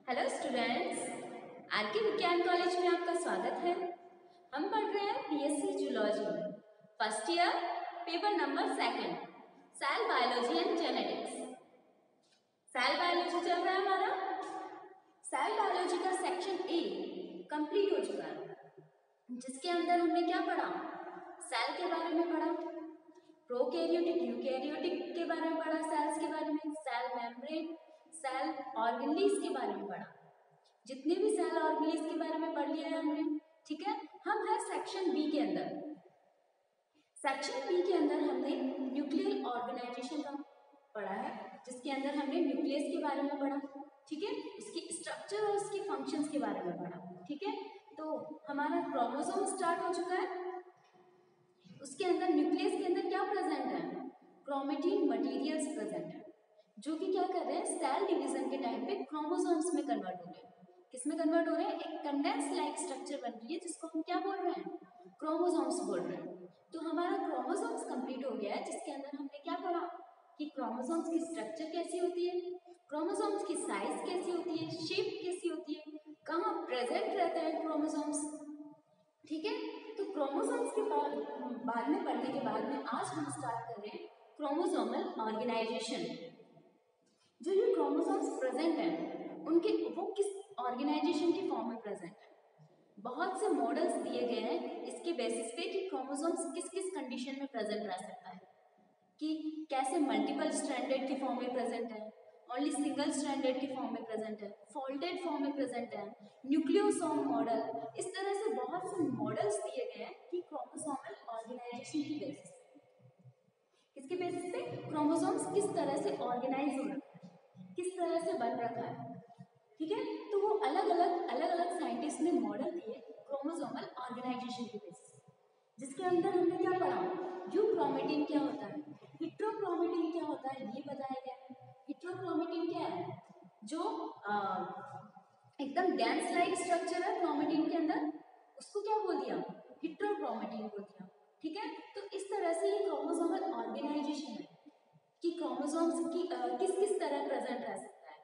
Hello students, RK विज्ञान college में आपका स्वागत है। हम पढ़ रहे हैं BSc zoology first year, paper number 2, cell biology and genetics. Cell biology चल रहा है हमारा। सेल बायोलॉजी का सेक्शन ए कंप्लीट हो चुका है, जिसके अंदर हमने क्या पढ़ा? सेल के बारे में पढ़ा, प्रोकैरियोटिक यूकैरियोटिक के बारे में पढ़ा, सेल्स के बारे में, सेल मेम्ब्रेन, सेल ऑर्गेनेल्स के बारे में पढ़ा। जितने भी सेल ऑर्गेनेल्स के बारे में पढ़ लिया है हमने, ठीक है। हम है सेक्शन बी के अंदर। सेक्शन बी के अंदर हमने न्यूक्लियर ऑर्गेनाइजेशन का पढ़ा है, जिसके अंदर हमने न्यूक्लियस के बारे में पढ़ा, ठीक है। इसकी स्ट्रक्चर और इसकी फंक्शंस के बारे में पढ़ा, ठीक है। तो हमारा क्रोमोसोम स्टार्ट हो चुका है। उसके अंदर न्यूक्लियस के अंदर क्या प्रेजेंट है? क्रोमेटिन मटेरियल्स प्रेजेंट है, जो कि क्या कर रहे हैं? सेल डिवीजन के टाइम पे क्रोमोसोम्स में कन्वर्ट हो रहे हैं। किस में कन्वर्ट हो रहे हैं? एक कंडेंस लाइक स्ट्रक्चर बन रही है, जिसको हम क्या बोल रहे हैं? क्रोमोसोम्स बोल रहे हैं। तो हमारा क्रोमोसोम्स कंप्लीट हो गया है, जिसके अंदर हमने क्या पढ़ा कि क्रोमोसोम्स की स्ट्रक्चर कैसी होती है, क्रोमोसोम्स की साइज कैसी होती है, शेप कैसी होती है, कहाँ प्रेजेंट रहते हैं क्रोमोसोम्स, ठीक है। तो क्रोमोसोम्स के बाद में पढ़ने के बाद में आज हम स्टार्ट कर रहे हैं क्रोमोसोमल ऑर्गेनाइजेशन। जो ये क्रोमोसोम्स प्रेजेंट हैं, उनके वो किस ऑर्गेनाइजेशन की फॉर्म में प्रेजेंट है? बहुत से मॉडल्स दिए गए हैं इसके बेसिस पे कि क्रोमोसोम्स किस किस कंडीशन में प्रेजेंट रह सकता है, कि कैसे मल्टीपल स्ट्रैंडेड की फॉर्म में प्रेजेंट है, ओनली सिंगल स्ट्रैंडेड की फॉर्म में प्रेजेंट है, फोल्डेड फॉर्म में प्रेजेंट है, न्यूक्लियोसोम मॉडल। इस तरह से बहुत से मॉडल्स दिए गए हैं कि क्रोमोसोमल ऑर्गेनाइजेशन की बेसिस पे, किसके बेसिस पे क्रोमोसोम्स किस तरह से ऑर्गेनाइज हो रखा है, किस तरह से बन रखा है, ठीक है। तो वो अलग अलग साइंटिस्ट ने मॉडल दिए क्रोमोसोमल ऑर्गेनाइजेशन के बेसिस, जिसके अंदर हमने क्या पढ़ा? यूक्रोमेटिन क्या होता है, हेट्रोक्रोमेटिन क्या होता है, ये बताया गया है। हेट्रोक्रोमेटिन क्या है? जो एकदम डेंस लाइक स्ट्रक्चर है क्रोमेटिन के अंदर, उसको क्या बोल दिया? हेट्रोक्रोमेटिन बोल दिया, ठीक है। तो इस तरह से ये क्रोमोसोमल ऑर्गेनाइजेशन है कि क्रोमोसोम्स की किस किस तरह प्रेजेंट रह सकता है।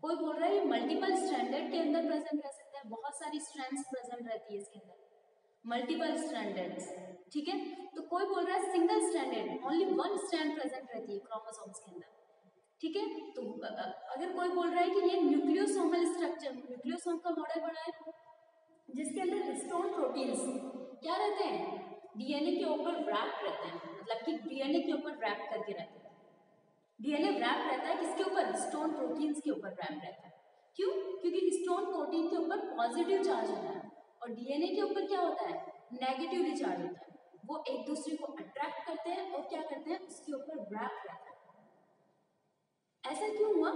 कोई बोल रहा है ये मल्टीपल स्ट्रैंडेड के अंदर प्रेजेंट रह सकता है, बहुत सारी स्ट्रैंड्स प्रेजेंट रहती है इसके अंदर, मल्टीपल स्ट्रैंडेड्स, ठीक है। तो कोई बोल रहा है single stranded, only one strand present रहती है क्रोमोसोम्स के अंदर, ठीक है। तो अगर कोई बोल रहा है कि ये न्यूक्लियोसोमल स्ट्रक्चर, न्यूक्लियोसोम का मॉडल बना है, जिसके अंदर हिस्टोन प्रोटीन्स क्या रहते हैं? डीएनए के ऊपर रैप रहते हैं, मतलब कि डीएनए के ऊपर रैप करके रहते हैं। डीएनए रैप रहता है किसके ऊपर? हिस्टोन प्रोटीन्स के ऊपर रैप रहता है। क्यों? क्योंकि हिस्टोन प्रोटीन के ऊपर पॉजिटिव चार्ज होता है और डीएनए के ऊपर क्या होता है? नेगेटिवली चार्ज होता है। वो एक दूसरे को अट्रैक्ट करते हैं और क्या करते हैं? उसके ऊपर रैप रहता है। ऐसा क्यों हुआ?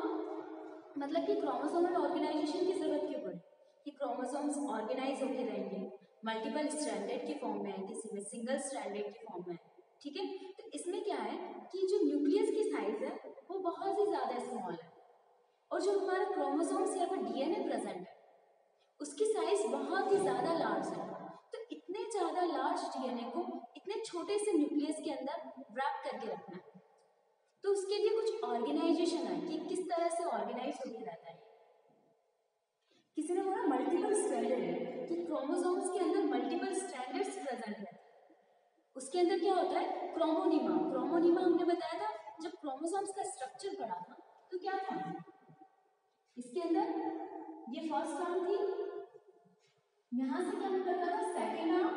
मतलब कि क्रोमोसोमल ऑर्गेनाइजेशन की जरूरत क्यों पड़ी? कि क्रोमोसोम्स ऑर्गेनाइज होकर रहेंगे, मल्टीपल स्ट्रैंडेड की फॉर्म में है, किसी में सिंगल स्ट्रैंडेड की फॉर्म में है, ठीक है। तो इसमें क्या है कि जो न्यूक्लियस की साइज है वो बहुत ही ज्यादा स्मॉल है, और जो हमारा क्रोमोसोम्स या फिर डीएनए प्रेजेंट है उसकी साइज बहुत ही ज्यादा लार्ज है। तो इतने ज्यादा लार्ज डीएनए को इतने छोटे से न्यूक्लियस के अंदर रैप करके रखना है, तो उसके लिए कुछ ऑर्गेनाइजेशन है कि किस तरह से ऑर्गेनाइज होकर रहता है। किसी ने बोला मल्टीपल स्ट्रैंडेड, कि क्रोमोसोम्स के अंदर मल्टीपल स्ट्रैंडेड्स प्रेजेंट रहते हैं। उसके अंदर क्या होता है? क्रोमोनिमा। क्रोमोनिमा हमने बताया था जब क्रोमोसोम्स का स्ट्रक्चर पढ़ा था, तो क्या था इसके अंदर? ये फर्स्ट आर्म थी, यहां से क्या निकलता था? सेकेंड आर्म,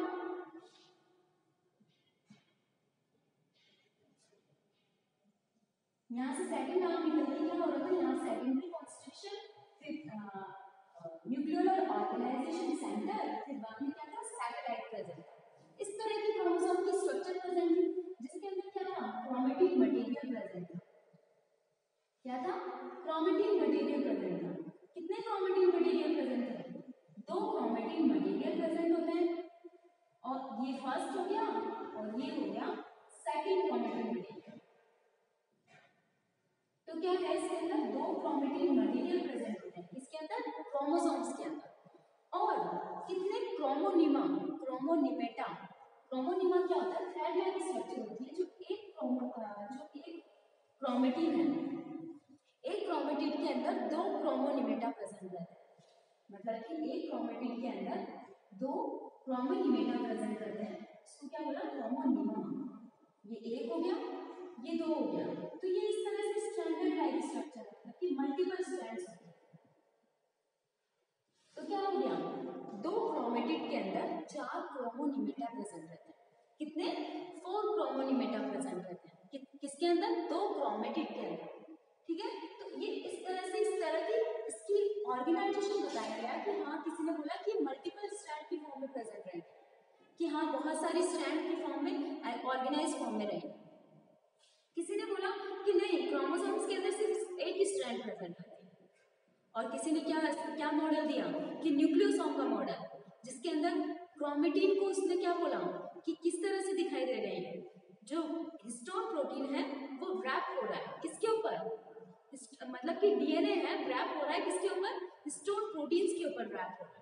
यहाँ से सेकंड आर्म निकलती क्या हो रहा था? यहाँ सेकेंडरी कॉन्स्टिट्यूशन, फिर न्यूक्लियर ऑर्गेनाइजेशन सेंटर, फिर बाद में क्या था? Satellite present. इस तरह की क्रोमोसोम की स्ट्रक्चर प्रेजेंट थी, जिसके अंदर क्या था? क्रोमेटिन मटेरियल प्रेजेंट था। क्या था? क्रोमेटिन मटेरियल प्रेजेंट था। कितने क्रोमेटिन मटेरियल प्रेजेंट थे? 2 क्रोमेटिन मटेरियल प्रेजेंट होते हैं, और ये फर्स्ट हो गया और ये हो गया सेकंड क्रोमेटिन मटेरियल। तो क्या है? इसके अंदर 2 क्रोमेटिन मटेरियल प्रेजेंट होते हैं, इसके अंदर क्रोमोसोम्स के अंदर। और कितने क्रोमोनिमा, क्रोमोनिमेटा। क्रोमोनिमा क्या होता है? थ्रेड लाइक स्ट्रक्चर होती है, जो एक क्रोमेटिन है, एक क्रोमेटिन के अंदर 2 क्रोमोनिमेटा प्रेजेंट रहते हैं। मतलब कि एक क्रोमेटिड के अंदर दो क्रोमोनिमेटा प्रेजेंट करते हैं, इसको क्या बोला, क्रोमोनिमा। ये एक हो गया, ये दो हो गया, तो ये इस तरह से स्टैंडर्ड लाइक स्ट्रक्चर है, मतलब कि मल्टीपल स्ट्रैंड्स होते हैं। तो क्या हो गया, दो क्रोमेटिड के अंदर 4 क्रोमोनिमेटा प्रेजेंट रहते हैं। कितने, 4 क्रोमोनिमेटा प्रेजेंट रहते हैं। किसके अंदर, दो क्रोमेटिड के अंदर, ठीक है। तो ये इस तरह से, इस तरह की इसकी ऑर्गेनाइजेशन बताया गया कि हाँ, किसी ने बोला कि मल्टीपल स्ट्रैंड की फॉर्म में प्रेजेंट रहेंगे, कि हाँ बहुत सारी स्ट्रैंड की फॉर्म में, ऑर्गेनाइज फॉर्म में रहेंगे। किसी ने बोला कि नहीं, क्रोमोसोम्स के अंदर सिर्फ एक ही स्ट्रैंड प्रेजेंट रहती है। और किसी ने क्या मॉडल दिया कि न्यूक्लियोसोम का मॉडल, जिसके अंदर क्रोमेटिन को उसने क्या बोला कि किस तरह से दिखाई दे रहे हैं, जो हिस्टोन प्रोटीन है वो रैप हो रहा है किसके ऊपर, मतलब कि डीएनए है रैप हो रहा है किसके ऊपर, हिस्टोन प्रोटीन्स के ऊपर रैप हो रहा है,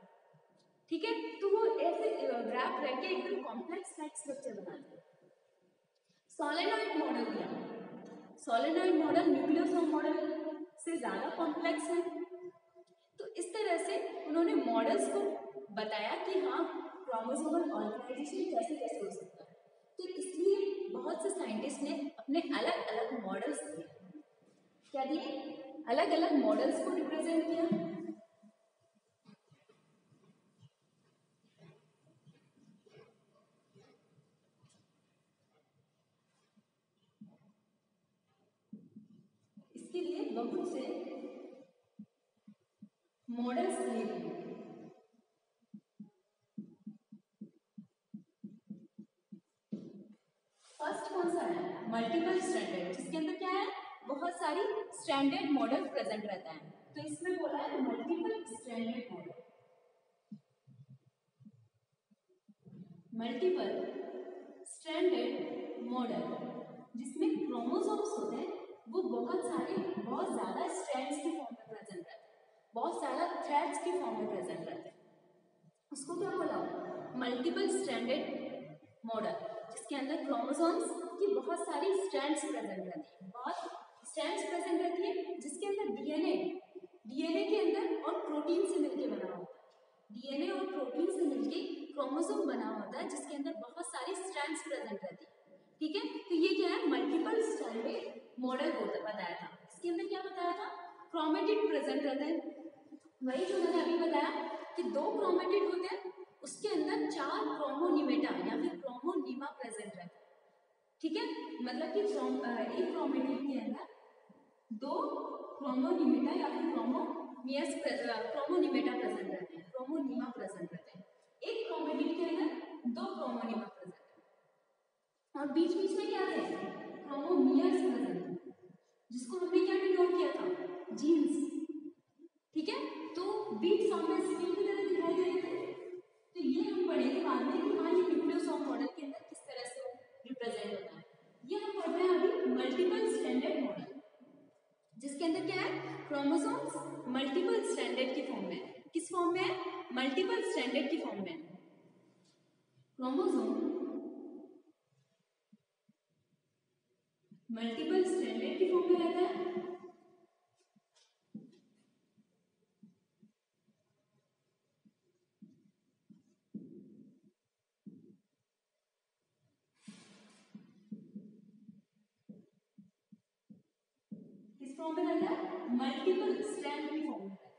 ठीक है। तो वो ऐसे रैप रह के एकदम कॉम्प्लेक्स लाइक स्ट्रक्चर बनाते हैं। सोलेनॉइड मॉडल दिया, सोलेनॉइड मॉडल न्यूक्लियोसोम मॉडल से ज्यादा कॉम्प्लेक्स है। तो इस तरह से उन्होंने मॉडल्स को बताया कि हाँ, क्रोमोसोमल ऑर्गेनाइजेशन कैसे कैसे हो सकता है। तो इसलिए बहुत से साइंटिस्ट ने अपने अलग अलग मॉडल्स दिए, क्या दिए, अलग अलग मॉडल्स को रिप्रेजेंट किया। इसके लिए बहुत से मॉडल्स दिए गए। फर्स्ट कौन सा है, मल्टीपल स्टैंडर्ड, जिसके अंदर क्या है, बहुत सारी स्टैंडर्ड मॉडल प्रेजेंट रहता है। तो इसमें बोला है multiple standard model, multiple standard model, जिसमें क्रोमोसोम्स होते हैं वो बहुत ज्यादा स्ट्रैंड्स की फॉर्म में प्रेजेंट रहते हैं, बहुत सारा थ्रेड्स की फॉर्म में प्रेजेंट रहते हैं। उसको क्या बोला, मल्टीपल स्टैंडर्ड मॉडल, जिसके अंदर क्रोमोसोम्स की बहुत सारी स्ट्रैंड्स प्रेजेंट रहती है, बहुत स्ट्रैंड्स प्रेजेंट रहती है, जिसके अंदर डीएनए के अंदर और प्रोटीन से मिलकर बना होता है, डीएनए और प्रोटीन से मिलकर क्रोमोसोम बना होता है, जिसके अंदर बहुत सारी स्ट्रैंड्स प्रेजेंट रहती है, ठीक है। तो ये क्या है, मल्टीपल स्टैंडर्ड मॉडल बताया था। इसके अंदर क्या बताया था, क्रोमेटिड प्रेजेंट रहते हैं, वही जो मैंने अभी बताया कि दो क्रोमेटिड होते हैं, उसके अंदर 4 क्रोमोनिमेटा या फिर क्रोमोनिमा प्रेजेंट रहते हैं, ठीक है। मतलब कि एक क्रोमेटिड के अंदर दो क्रोमोनिमेटा या फिर क्रोमोनिमेटा प्रेजेंट रहते हैं, क्रोमोनिमा प्रेजेंट रहते हैं। एक क्रोमेटिड के अंदर दो क्रोमोनिमा प्रेजेंट है, और बीच बीच में क्या है, क्रोमोमियर्स प्रेजेंट है, जिसको हमने क्या डिनोट किया था, जीन्स, ठीक है। तो बीट फॉर्म में स्क्रीन की तरह दिखाई दे रहे थे। तो ये हम पढ़ेंगे बाद में कि हाँ, ये न्यूक्लियोसोम मॉडल के अंदर किस तरह से रिप्रेजेंट होता है। ये हम पढ़ रहे हैं अभी मल्टीपल स्टैंडर्ड मॉडल, जिसके अंदर क्या है, क्रोमोसोम्स मल्टीपल स्टैंडर्ड की फॉर्म में, किस फॉर्म में है, मल्टीपल स्टैंडर्ड की फॉर्म में, क्रोमोसोम मल्टीपल स्टैंडर्ड की फॉर्म में रहता है। किस फॉर्म में रहता है, मल्टीपल स्ट्रैंड की फॉर्म में रहता है,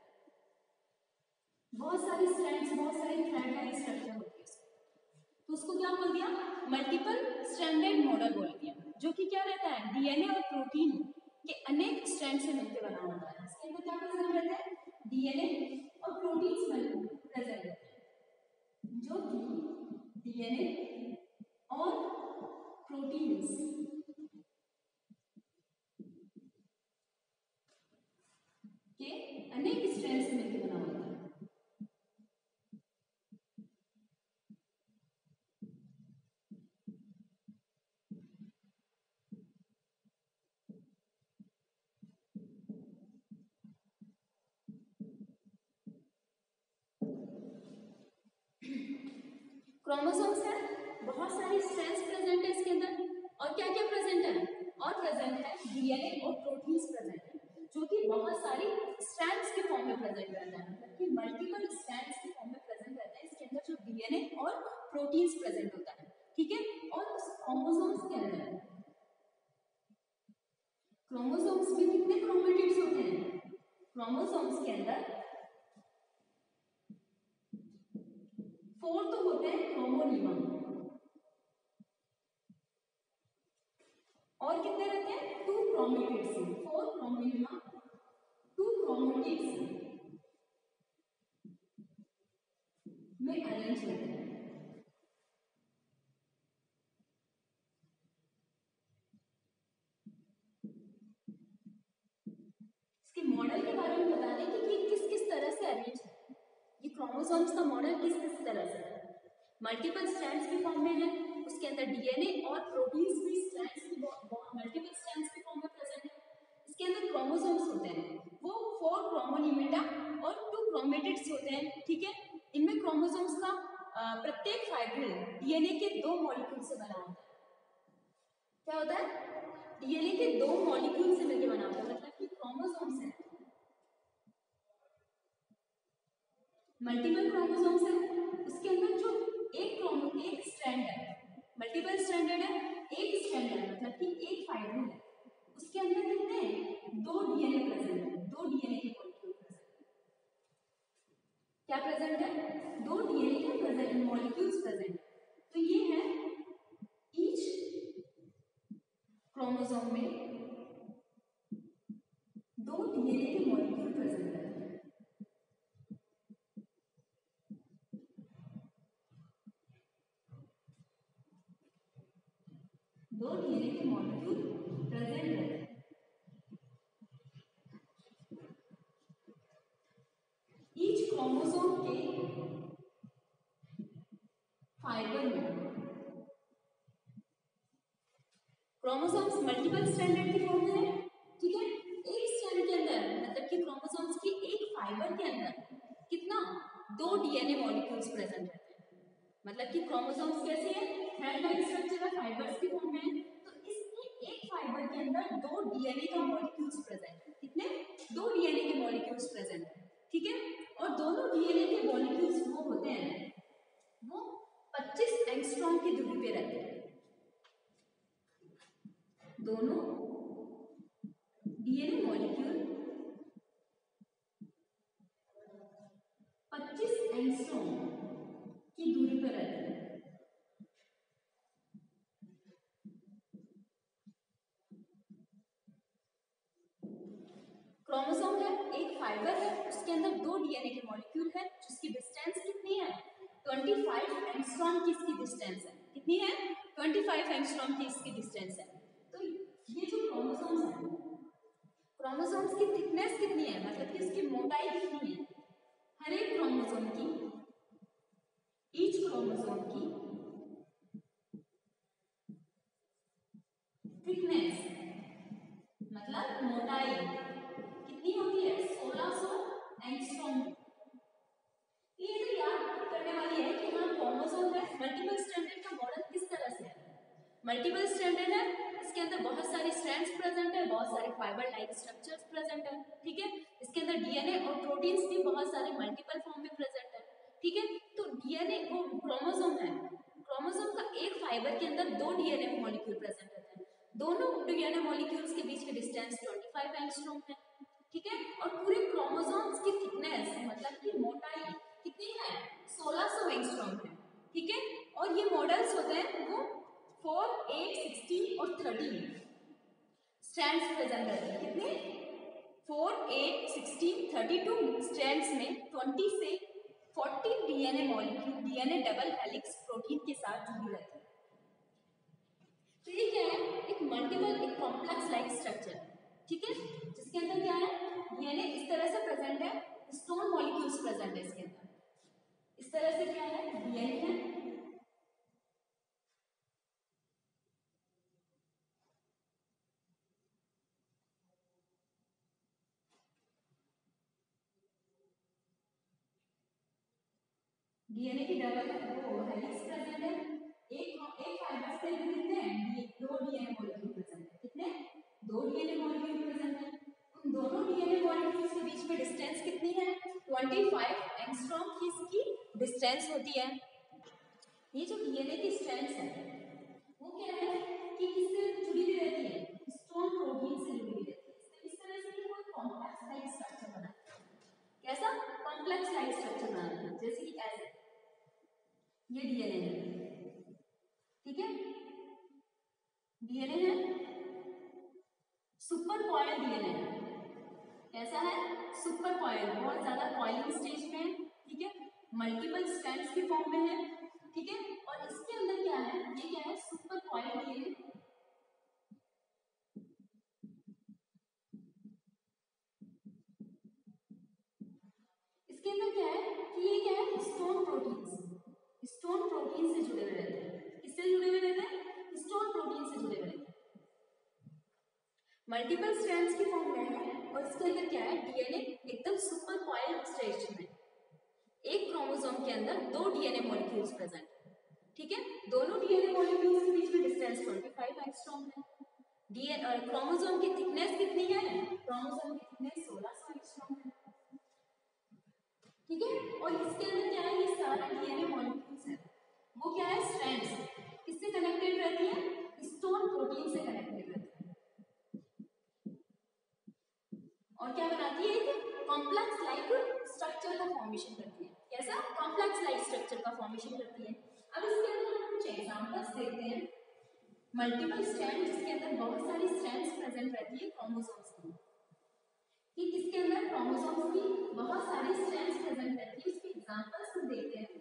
बहुत सारी स्ट्रैंड्स, बहुत सारी थ्रेड लाइक स्ट्रक्चर होती है, तो उसको क्या बोल दिया, मल्टीपल स्ट्रैंडेड मॉडल बोल दिया, जो कि क्या रहता है, डीएनए और प्रोटीन के अनेक स्ट्रैंड से मिलकर बना होता है। इसके अंदर क्या प्रेजेंट रहता है, डीएनए और प्रोटीन प्रेजेंट रहते हैं, जो कि डीएनए और प्रोटीन्स के अनेक स्ट्रैंड से मिलकर बना होता है। क्रोमोसोम्स है, बहुत सारी स्ट्रैंड्स प्रेजेंट है इसके अंदर, और क्या क्या प्रेजेंट है, और प्रेजेंट है डीएनए और प्रोटीन्स प्रेजेंट है, जो कि बहुत सारी स्ट्रैंड्स के फॉर्म में प्रेजेंट रहता है, मतलब कि मल्टीपल स्ट्रैंड्स के फॉर्म में प्रेजेंट रहता है। इसके अंदर जो डीएनए और प्रोटीन्स प्रेजेंट होता है, ठीक है। और उस क्रोमोसोम्स के अंदर, क्रोमोसोम्स में कितने क्रोमेटिड्स होते हैं? क्रोमोसोम्स के अंदर 4 तो होते हैं क्रोमोनिमा, और कितने रहते हैं? 2 क्रोमेटिड्स, 4 क्रोमोनिमा, 2 क्रोमेटिड्स में अरेंज होते हैं। इसके मॉडल के बारे में बता दें कि किस किस तरह से अरेंज है। ये क्रोमोसोम्स का मॉडल किस किस तरह से है? मल्टीपल स्ट्रैंड्स के फॉर्म में है, उसके अंदर डीएनए और प्रोटीन्स भी स्ट्रैंड्स की मल्टीपल स्ट्रैंड्स के फॉर्म में प्रेजेंट है। इसके अंदर क्रोमोसोम्स होते हैं, वो 4 क्रोमोनिमेटा और 2 क्रोमेटिड्स होते हैं, ठीक है। इनमें क्रोमोसोम्स का प्रत्येक फाइब्रिल डीएनए के 2 मॉलिक्यूल से बना होता है। क्या होता है? डीएनए के 2 मॉलिक्यूल से मिलकर बना होता है, मतलब कि क्रोमोसोम्स है, मल्टीपल क्रोमोसोम्स है। उसके अंदर जो एक स्ट्रैंड है, मल्टीपल स्ट्रैंडेड है, एक स्ट्रैंड है, मतलब कि एक फाइब्रिल है, उसके अंदर कितने? 2 डीएनए प्रेजेंट है, 2 डीएनए के मॉलिक्यूल प्रेजेंट है। क्या प्रेजेंट है? 2 डीएनए के प्रेजेंट मॉलिक्यूल्स प्रेजेंट है। तो ये है ईच क्रोमोसोम में 2 डीएनए के मॉलिक्यूल प्रेजेंट है। दो डीएनए के मॉलिक्यूल प्रेजेंट रहते हैं। ईच क्रोमोसोम के फाइबर में क्रोमोसोम्स मल्टीपल स्ट्रैंडेड की फॉर्म में है, ठीक है। एक स्ट्रैंड के अंदर, मतलब कि क्रोमोसोम्स की एक फाइबर के अंदर कितना? 2 डीएनए मॉलिक्यूल्स प्रेजेंट रहते हैं। मतलब कि क्रोमोसोम्स कैसे हैं? थ्रेड लाइक स्ट्रक्चर है, फाइबर्स की फॉर्म में है। तो इसके एक फाइबर के अंदर 2 डीएनए का मॉलिक्यूल्स प्रेजेंट है। कितने? 2 डीएनए के मॉलिक्यूल्स प्रेजेंट है, ठीक है। और दोनों डीएनए के मॉलिक्यूल्स वो होते हैं, वो 25 एंगस्ट्रॉम की दूरी पे रहते हैं। दोनों डीएनए मॉलिक्यूल 25 एंगस्ट्रॉम की दूरी पर रहते हैं। क्रोमोसोम है, एक फाइबर है, उसके अंदर 2 डीएनए के मॉलिक्यूल है, जिसकी डिस्टेंस कितनी है? 25 एंगस्ट्रॉम की इसकी डिस्टेंस है। कितनी है? 25 एंगस्ट्रॉम की इसकी डिस्टेंस है। तो ये जो क्रोमोसोम्स है, क्रोमोसोम्स की थिकनेस कितनी है, मतलब कि इसकी मोटाई कितनी है? हर एक क्रोमोसोम की, ईच क्रोमोसोम की थिकनेस मतलब मोटाई कितनी होती है? 1600 एंगस्ट्रॉम। ये तो याद करने वाली है कि हाँ, क्रोमोसोम है, मल्टीपल स्ट्रैंडेड का मॉडल किस तरह से है? मल्टीपल स्ट्रैंडेड है, इसके अंदर बहुत सारी स्ट्रैंड्स प्रेजेंट है, बहुत सारे फाइबर लाइक स्ट्रक्चर्स प्रेजेंट है, ठीक है। इसके अंदर डीएनए और प्रोटीन्स भी बहुत सारे मल्टीपल फॉर्म में प्रेजेंट है, ठीक है। तो डीएनए वो क्रोमोसोम है, क्रोमोसोम का एक फाइबर के अंदर 2 डीएनए मॉलिक्यूल प्रेजेंट रहते हैं। दोनों डीएनए मॉलिक्यूल्स के बीच की डिस्टेंस 25 एंगस्ट्रॉम है, ठीक है। और पूरे क्रोमोसोम्स की थिकनेस मतलब कि मोटाई कितनी है? 1600 एंगस्ट्रॉम है, ठीक है। और ये मॉडल्स होते हैं वो 4, 8, 16 और 13 स्ट्रैंड्स प्रेजेंट रहते हैं। कितने? 4, 8, 16, 32 स्ट्रैंड्स में 20 से 40 DNA molecule, DNA double helix protein के साथ जुड़ी रहती है। तो ये क्या है? एक मल्टीपल, एक कॉम्प्लेक्स लाइक स्ट्रक्चर, ठीक है, जिसके अंदर क्या है? डीएनए इस तरह से प्रेजेंट है, स्टोन मॉलिक्यूल्स प्रेजेंट है इसके अंदर। इस तरह से क्या है? डीएनए है, डीएनए की डबल हेलिक्स प्रेजेंट है। एक फाइबर से कितने हैं? 2 डीएनए मॉलिक्यूल प्रेजेंट है। कितने? 2 डीएनए मॉलिक्यूल प्रेजेंट है। इन दोनों डीएनए मॉलिक्यूल्स के बीच में डिस्टेंस कितनी है? 25 एंगस्ट्रॉम की इसकी डिस्टेंस होती है। ये जो डीएनए की स्ट्रैंड्स है वो क्या है कि किससे जुड़ी हुई रहती है? हिस्टोन प्रोटीन से जुड़ी हुई रहती है। इस तरह से कोई कॉम्प्लेक्स लाइक स्ट्रक्चर बना है। कैसा कॉम्प्लेक्स लाइक स्ट्रक्चर बना है? जैसे कि ऐसे ये डीएनए है, ठीक है, डीएनए है, सुपर कॉइल डीएनए कैसा है? सुपर कॉइल, बहुत ज्यादा कॉइलिंग स्टेज में है, ठीक है, मल्टीपल स्ट्रैंड्स के फॉर्म में है, ठीक है, और इसके अंदर क्या है? ये क्या है? Super coil DNA. इसके अंदर क्या है कि ये क्या है? हिस्टोन प्रोटीन्स, हिस्टोन प्रोटीन से जुड़े हुए रहते हैं। किससे जुड़े हुए रहते हैं? हिस्टोन प्रोटीन से जुड़े हुए रहते हैं। मल्टीपल स्ट्रैंड्स की फॉर्म में है और इसके अंदर क्या है? डीएनए एकदम सुपर कॉइल स्टेज में। एक क्रोमोसोम के अंदर दो डीएनए मॉलिक्यूल्स प्रेजेंट है, ठीक है, दोनों डीएनए मॉलिक्यूल्स के बीच में डिस्टेंस 25 एंगस्ट्रॉम है। डीएनए क्रोमोसोम की थिकनेस कितनी है? क्रोमोसोम की थिकनेस 1600 एंगस्ट्रॉम है, ठीक है, और इसके अंदर क्या है? ये सारे डीएनए मॉलिक्यूल्स है वो क्या है? स्ट्रैंड्स किससे कनेक्टेड रहती है? हिस्टोन प्रोटीन से कनेक्टेड रहती है। और क्या बनाती है? एक कॉम्प्लेक्स लाइक स्ट्रक्चर का फॉर्मेशन करती है। कैसा? कॉम्प्लेक्स लाइक स्ट्रक्चर का फॉर्मेशन करती है। अब इसके अंदर हम कुछ एग्जांपल्स देखते हैं। मल्टीपल स्ट्रैंड, जिसके अंदर बहुत सारी स्ट्रैंड्स प्रेजेंट रहती है क्रोमोसोम्स की, कि किसके अंदर? क्रोमोसोम्स की बहुत सारी स्ट्रैंड्स प्रेजेंट रहती है। उसके एग्जांपल्स हम देखते हैं।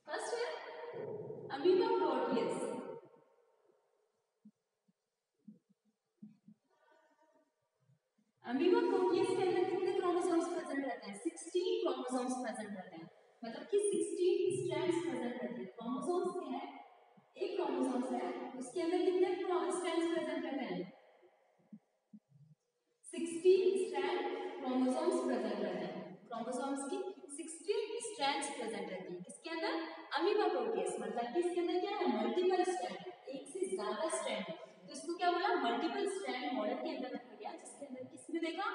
फर्स्ट है अमीबा प्रोटियस। अमीबा प्रोटियस के अंदर कितने क्रोमोसोम्स प्रेजेंट रहते हैं? 16 क्रोमोसोम्स प्रेजेंट रहते हैं, मतलब कि 16 स्ट्रैंड्स प्रेजेंट रहते हैं। क्रोमोसोम्स क्या है? एक क्रोमोसोम्स है, उसके अंदर कितने स्ट्रैंड्स प्रेजेंट रहते हैं? 16 स्ट्रैंड क्रोमोसोम्स प्रेजेंट रहते हैं। क्रोमोसोम्स की 16 स्ट्रैंड्स प्रेजेंट रहती है। किसके अंदर? अमीबा प्रोटियस, मतलब कि इसके अंदर क्या है? मल्टीपल स्ट्रैंड, एक से ज्यादा स्ट्रैंड है, तो इसको क्या बोला? मल्टीपल स्ट्रैंड मॉडल के अंदर रखा गया, जिसके अंदर किसमें देखा?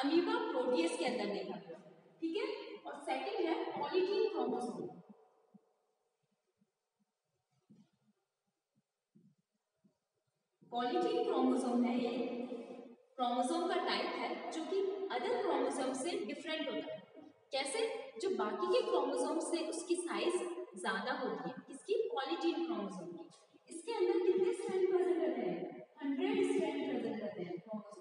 अमीबा प्रोटियस के अंदर देखा गया, ठीक है। और सेकंड है पॉलीजीन क्रोमोसोम। पॉलीजीन क्रोमोसोम है, ये क्रोमोसोम का टाइप है जो कि अदर क्रोमोसोम से डिफरेंट होता है। कैसे? जो बाकी के क्रोमोसोम से उसकी साइज ज्यादा होती है, किसकी? पॉलीजीन क्रोमोसोम की। इसके अंदर कितने स्ट्रैंड प्रेजेंट रहते हैं? 100 स्ट्रैंड प्रेजेंट रहते हैं क्रोमोसोम।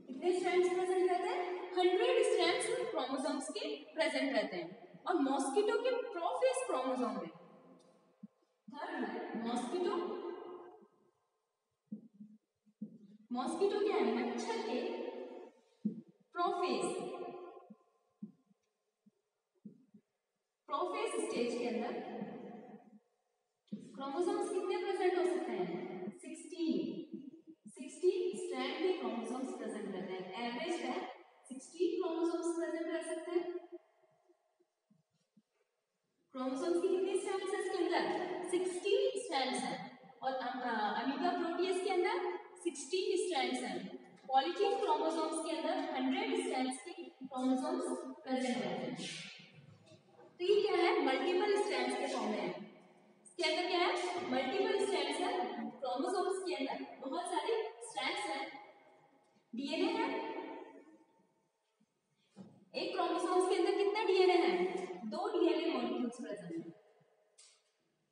कितने स्ट्रैंड्स प्रेजेंट रहते हैं? 100 स्ट्रैंड्स क्रोमोसोम्स के प्रेजेंट रहते हैं। और मॉस्किटो के प्रोफेज क्रोमोसोम में, थर्ड है मॉस्किटो। मॉस्किटो क्या है? मच्छर के प्रोफेज, प्रोफेज स्टेज के अंदर क्रोमोसोम्स कितने प्रेजेंट हो सकते हैं? 16 स्ट्रैंड के क्रोमोसोम्स प्रेजेंट रहते हैं। एवरेज है 16 क्रोमोसोम्स प्रेजेंट रह सकते हैं। क्रोमोसोम्स की कितनी स्ट्रैंड्स है इसके अंदर? 16 स्ट्रैंड्स हैं। और अमीबा प्रोटियस के अंदर 16 स्ट्रैंड्स हैं। पॉलीजीन क्रोमोसोम्स के अंदर 100 स्ट्रैंड्स के क्रोमोसोम्स प्रेजेंट रहते हैं। तो ये क्या है? मल्टीपल स्ट्रैंड्स के फॉर्म में है। इसके अंदर क्या है? मल्टीपल स्ट्रैंड्स है। क्रोमोसोम्स के अंदर बहुत सारे स्ट्रैंड्स हैं। डीएनए है, एक क्रोमोसोम्स के अंदर कितने डीएनए हैं? 2 डीएनए मॉलिक्यूल्स प्रेजेंट हैं।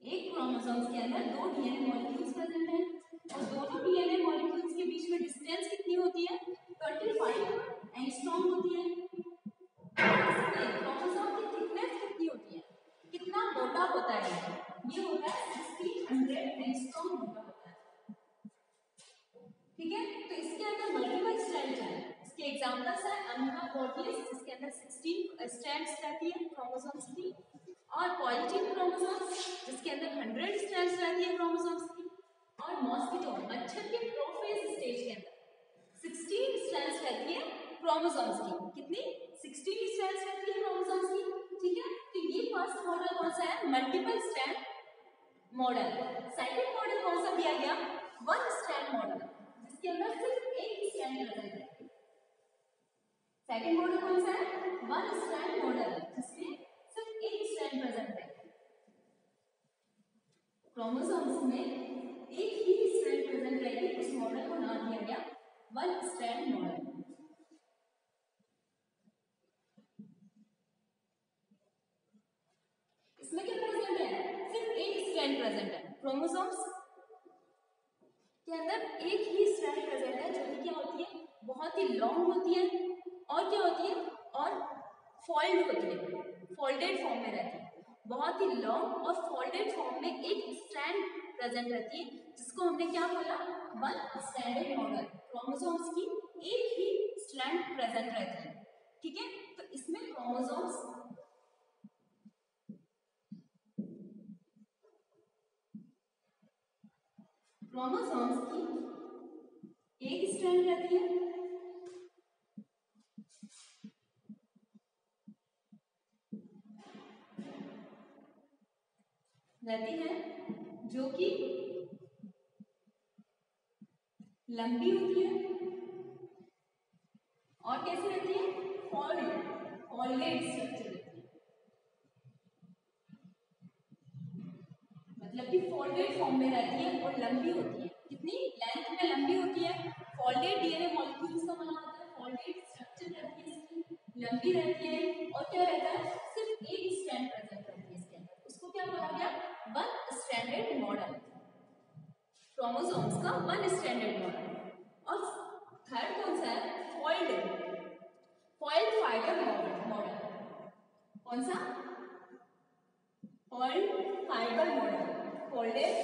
एक क्रोमोसोम्स के अंदर 2 डीएनए मॉलिक्यूल्स प्रेजेंट हैं और दोनों डीएनए मॉलिक्यूल्स के बीच में डिस्टेंस कितनी होती है? 35 एंगस्ट्रॉम होती है। क्रोमोसोम की थिकनेस कितनी होती है? कितना मोटा होता है? ये होता है 1600 एंगस्ट्रॉम मोटा होता है, ठीक है। तो इसके अंदर मल्टीपल स्ट्रैंड्स हैं। इसके एग्जांपल्स हैं अमीबा प्रोटियस, जिसके अंदर 16 स्ट्रैंड्स रहती है क्रोमोसोम्स की, और पॉलीजीन क्रोमोसोम्स, जिसके अंदर 100 स्ट्रैंड्स रहती है क्रोमोसोम्स की, और मॉस्किटो, मच्छर के प्रोफेज स्टेज के अंदर 16 स्ट्रैंड्स रहती है क्रोमोसोम्स की। कितनी? 16 स्ट्रैंड्स रहती है क्रोमोसोम्स की, ठीक है। तो ये फर्स्ट मॉडल कौन सा है, multiple strand model. Second model कौन सा दिया गया, वन स्ट्रैंड मॉडल, जिसके अंदर सिर्फ एक ही स्ट्रैंड प्रेजेंट है। सेकंड मॉडल कौन सा है, वन स्ट्रैंड मॉडल, जिसमें सिर्फ एक स्ट्रैंड प्रेजेंट है। क्रोमोसोम्स में एक ही स्ट्रैंड प्रेजेंट रहेगी, उस मॉडल को नाम दिया गया वन स्ट्रैंड मॉडल। इसमें क्या प्रेजेंट है, सिर्फ एक स्ट्रैंड प्रेजेंट है। क्रोमोसोम्स के अंदर एक ही स्ट्रैंड प्रेजेंट है, जो कि क्या होती है, बहुत ही लॉन्ग होती है, और क्या होती है, और फोल्ड होती है, फोल्डेड फॉर्म में रहती है। बहुत ही लॉन्ग और फोल्डेड फॉर्म में एक स्ट्रैंड प्रेजेंट रहती है, जिसको हमने क्या बोला, वन स्ट्रैंडेड मॉडल। क्रोमोसोम्स की एक ही स्ट्रैंड प्रेजेंट रहती है, ठीक है। तो इसमें क्रोमोसोम्स की एक स्ट्रैंड रहती है, जो कि लंबी होती है, और कैसी रहती है, फोल्डेड स्ट्रक्चर रहती है, मतलब कि फोल्डेड फॉर्म में रहती है और लंबी होती है। कितनी लेंथ में लंबी होती है, फोल्डेड डीएनए मॉलिक्यूल्स का बना होता है, फोल्डेड स्ट्रक्चर रहती है इसकी, लंबी रहती है, और क्या रहता है, सिर्फ एक स्ट्रैंड प्रेजेंट रहती है इसके अंदर। उसको क्या बोला गया, वन स्ट्रैंडेड मॉडल, क्रोमोसोम्स का वन स्ट्रैंडेड मॉडल। और थर्ड कौन सा है, फॉइल्ड फाइबर मॉडल। कौन सा, foiled fibre model, folded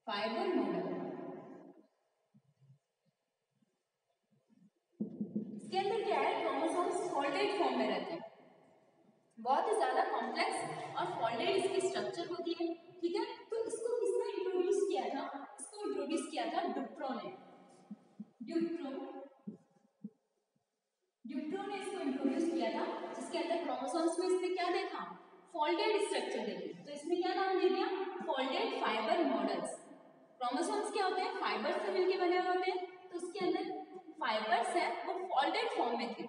fibre model. इसके अंदर क्या है, क्रोमोसोम्स फोल्डेड फॉर्म में रहते हैं, बहुत ही ज्यादा कॉम्प्लेक्स और फोल्डेड इसकी स्ट्रक्चर होती है, ठीक है। तो इसको किसने इंट्रोड्यूस किया था, इसको इंट्रोड्यूस किया था डुप्रो ने, ड्यूट्रो ने इसको इंट्रोड्यूस किया था, जिसके अंदर क्रोमोसोम्स में इसने क्या देखा, फोल्डेड स्ट्रक्चर देखी। तो इसने क्या नाम दे दिया, फोल्डेड फाइबर मॉडल्स। क्रोमोसोम्स क्या होते हैं, फाइबर से मिलकर बने हुए होते हैं, तो उसके अंदर फाइबर्स है वो फोल्डेड फॉर्म में थे,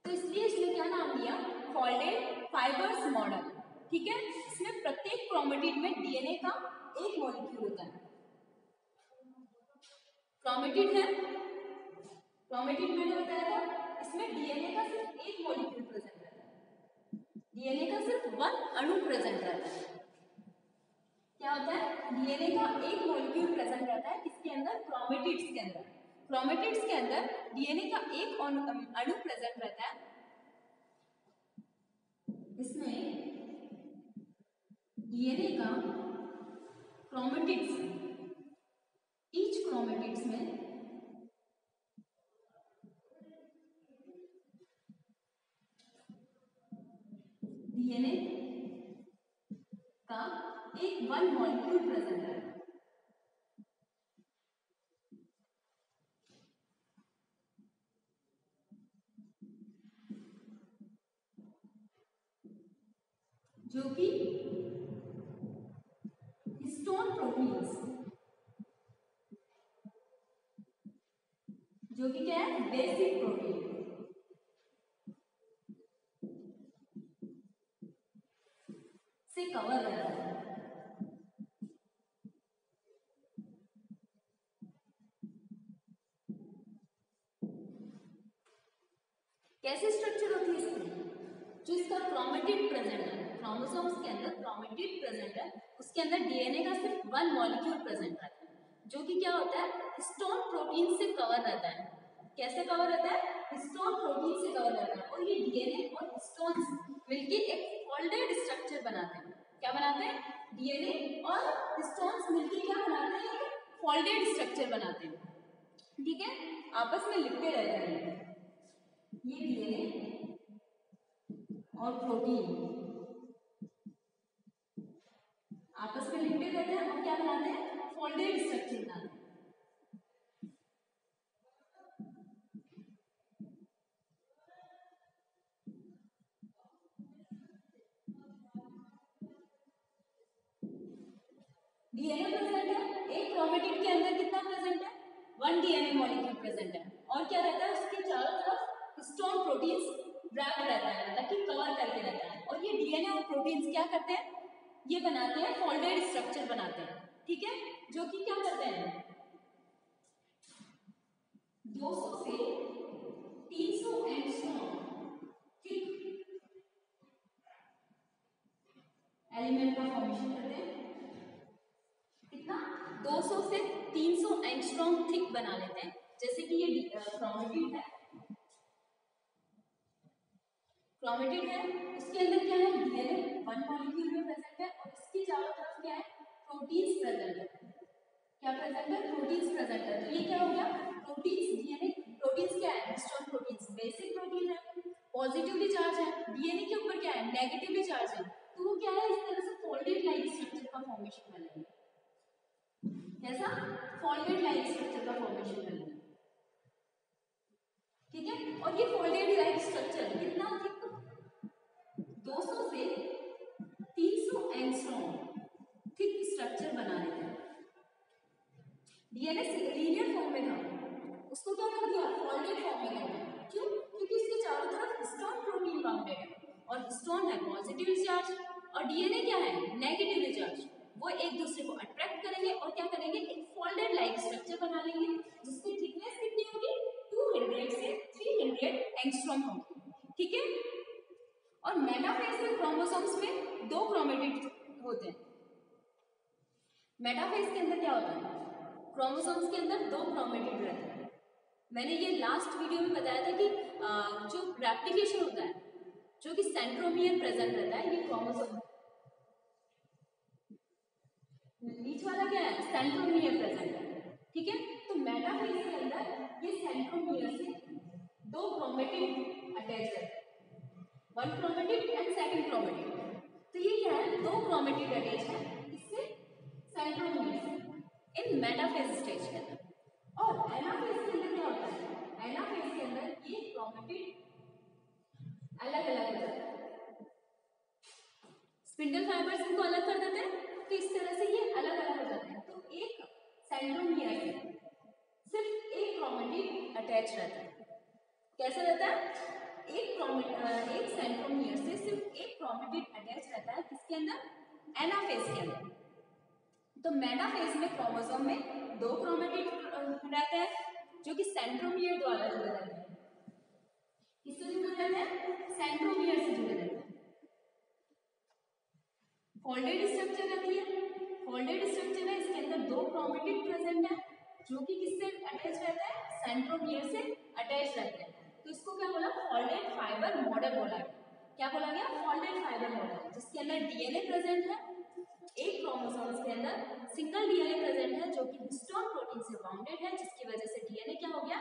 तो इसलिए इसने क्या नाम दिया, फोल्डेड फाइबर्स मॉडल, ठीक है। इसमें प्रत्येक क्रोमेटिड में डीएनए का एक मॉलिक्यूल होता है। क्रोमेटिड है, क्रोमेटिड मैंने बताया था, इसमें डीएनए का सिर्फ एक मॉलिक्यूल प्रेजेंट रहता है, डीएनए का सिर्फ वन अणु प्रेजेंट रहता है। क्या होता है, डीएनए का एक मॉलिक्यूल प्रेजेंट रहता है, किसके अंदर, क्रोमेटिड्स के अंदर। क्रोमेटिड्स के अंदर डीएनए का एक अणु प्रेजेंट रहता है। इसमें डीएनए का क्रोमेटिड्स, ईच क्रोमेटिड्स में डीएनए का एक वन मॉलिक्यूल प्रेजेंट है, जो कि हिस्टोन प्रोटीन्स, जो कि क्या है, बेसिक प्रोटीन, से कवर रहता है। कैसे स्ट्रक्चर होती है इसकी, जो इसका क्रोमेटिड प्रेजेंट है, क्रोमोसोम्स के अंदर क्रोमेटिड प्रेजेंट है, उसके अंदर डीएनए का सिर्फ वन मॉलिक्यूल प्रेजेंट रहता है, जो कि क्या होता है, हिस्टोन प्रोटीन से कवर रहता है। कैसे कवर रहता है, हिस्टोन प्रोटीन से कवर रहता है, और ये डीएनए और हिस्टोन्स मिलके एक फोल्डेड स्ट्रक्चर बनाते हैं। क्या बनाते हैं, डीएनए और हिस्टोन्स मिलके क्या बनाते हैं, एक फोल्डेड स्ट्रक्चर बनाते हैं, ठीक है, आपस में लिपटे रहते हैं। ये डीएनए और प्रोटीन आपस में लिपटे रहते हैं और क्या बनाते हैं, फोल्डेड स्ट्रक्चर बनाते हैं। क्रोमेटिड के अंदर कितना प्रेजेंट है, 1 डीएनए मॉलिक्यूल प्रेजेंट है। और क्या रहता है, उसके चारों तरफ हिस्टोन प्रोटीन्स रैप रहता है, मतलब कि कवर करके रहता है। और ये डीएनए और प्रोटीन्स क्या करते हैं, ये बनाते हैं फोल्डेड स्ट्रक्चर बनाते हैं, ठीक है, जो कि क्या करते हैं 200 से 300 एंगस्ट्रॉम थिक एलिमेंट का फॉर्मेशन करते हैं। कितना, 200 से 300 एंगस्ट्रॉम थिक बना लेते हैं। जैसे कि ये क्रोमेटिड है, क्रोमेटिड है, उसके अंदर क्या है, डीएनए 1 मॉलिक्यूल में प्रेजेंट है और इसके चारों तरफ क्या है, प्रोटीन्स प्रेजेंट है। क्या प्रेजेंट है, प्रोटीन्स प्रेजेंट है। तो ये क्या हो गया, प्रोटीन्स डीएनए, प्रोटीन्स क्या है, हिस्टोन प्रोटीन्स बेसिक प्रोटीन है, पॉजिटिवली चार्ज है। डीएनए के ऊपर क्या है, नेगेटिवली चार्ज है। तो वो क्या है, इस तरह से फोल्डेड लाइक स्ट्रक्चर का फॉर्मेशन करेंगे। कैसा, फोल्डेड लाइक स्ट्रक्चर का फॉर्मेशन करेंगे, ठीक है। और ये फोल्डेड लाइक स्ट्रक्चर कितना थिक, 200 से 300 एंगस्ट्रॉम थिक स्ट्रक्चर बना लेते हैं। डीएनए लीनियर फॉर्म में था, उसको क्या कर दिया, फोल्डेड फॉर्म में कर दिया। क्यों, क्योंकि इसके चारों तरफ हिस्टोन प्रोटीन बाउंडेड है और हिस्टोन है पॉजिटिवली चार्ज और डीएनए क्या है, नेगेटिवली चार्ज। वो एक दूसरे को अट्रैक्ट करेंगे और क्या करेंगे, एक फोल्डेड लाइक स्ट्रक्चर बना लेंगे जिसकी थिकनेस कितनी होगी, 200 से 300 एंगस्ट्रॉम होगी, ठीक है। और मेटाफेज में क्रोमोसोम्स में 2 क्रोमेटिड होते हैं। मेटाफेज के अंदर क्या होता है, क्रोमोसोम्स के अंदर 2 क्रोमेटिड रहते हैं। मैंने ये लास्ट वीडियो में बताया था कि जो रेप्लिकेशन होता है, जो कि सेंट्रोमियर प्रेजेंट रहता है, ये क्रोमोसोम बीच वाला क्या है, सेंट्रोमियर प्रेजेंट है, ठीक है। तो मेटाफेज के अंदर ये सेंट्रोमियर से 2 क्रोमेटिड अटैच है, 1 क्रोमेटिड एंड सेकंड क्रोमेटिड। तो ये क्या है, 2 क्रोमेटिड अटैच है इससे सेंट्रोमियर से इन मेटाफेज स्टेज के अंदर। और एनाफेज के अंदर क्या होता है, एनाफेज के अंदर ये क्रोमेटिड अलग अलग हो जाते हैं, स्पिंडल फाइबर्स इनको अलग कर देते हैं, तो इस तरह से ये अलग अलग हो जाते हैं। तो एक सेंट्रोमियर से सिर्फ एक क्रोमेटिड अटैच रहता है। कैसे रहता है, एक सेंट्रोमियर से सिर्फ एक क्रोमेटिड अटैच रहता है, किसके अंदर, एनाफेज के अंदर। तो मेटाफेज में क्रोमोसोम में 2 क्रोमेटिड रहते हैं जो कि सेंट्रोमियर द्वारा जुड़े रहते हैं। किससे जुड़े रहते हैं, सेंट्रोमियर से जुड़े रहते हैं। फोल्डेड स्ट्रक्चर रहती है, फोल्डेड स्ट्रक्चर है, इसके अंदर 2 क्रोमेटिड प्रेजेंट है जो कि किससे अटैच रहता है, सेंट्रोमियर से अटैच रहते हैं। तो इसको क्या बोला, फोल्डेड फाइबर मॉडल बोला गया। क्या बोला गया, फोल्डेड फाइबर मॉडल, जिसके अंदर डीएनए प्रेजेंट है, एक क्रोमोसोम्स के अंदर सिंगल डीएनए प्रेजेंट है जो कि हिस्टोन प्रोटीन से बाउंडेड है, जिसकी वजह से डीएनए क्या हो गया,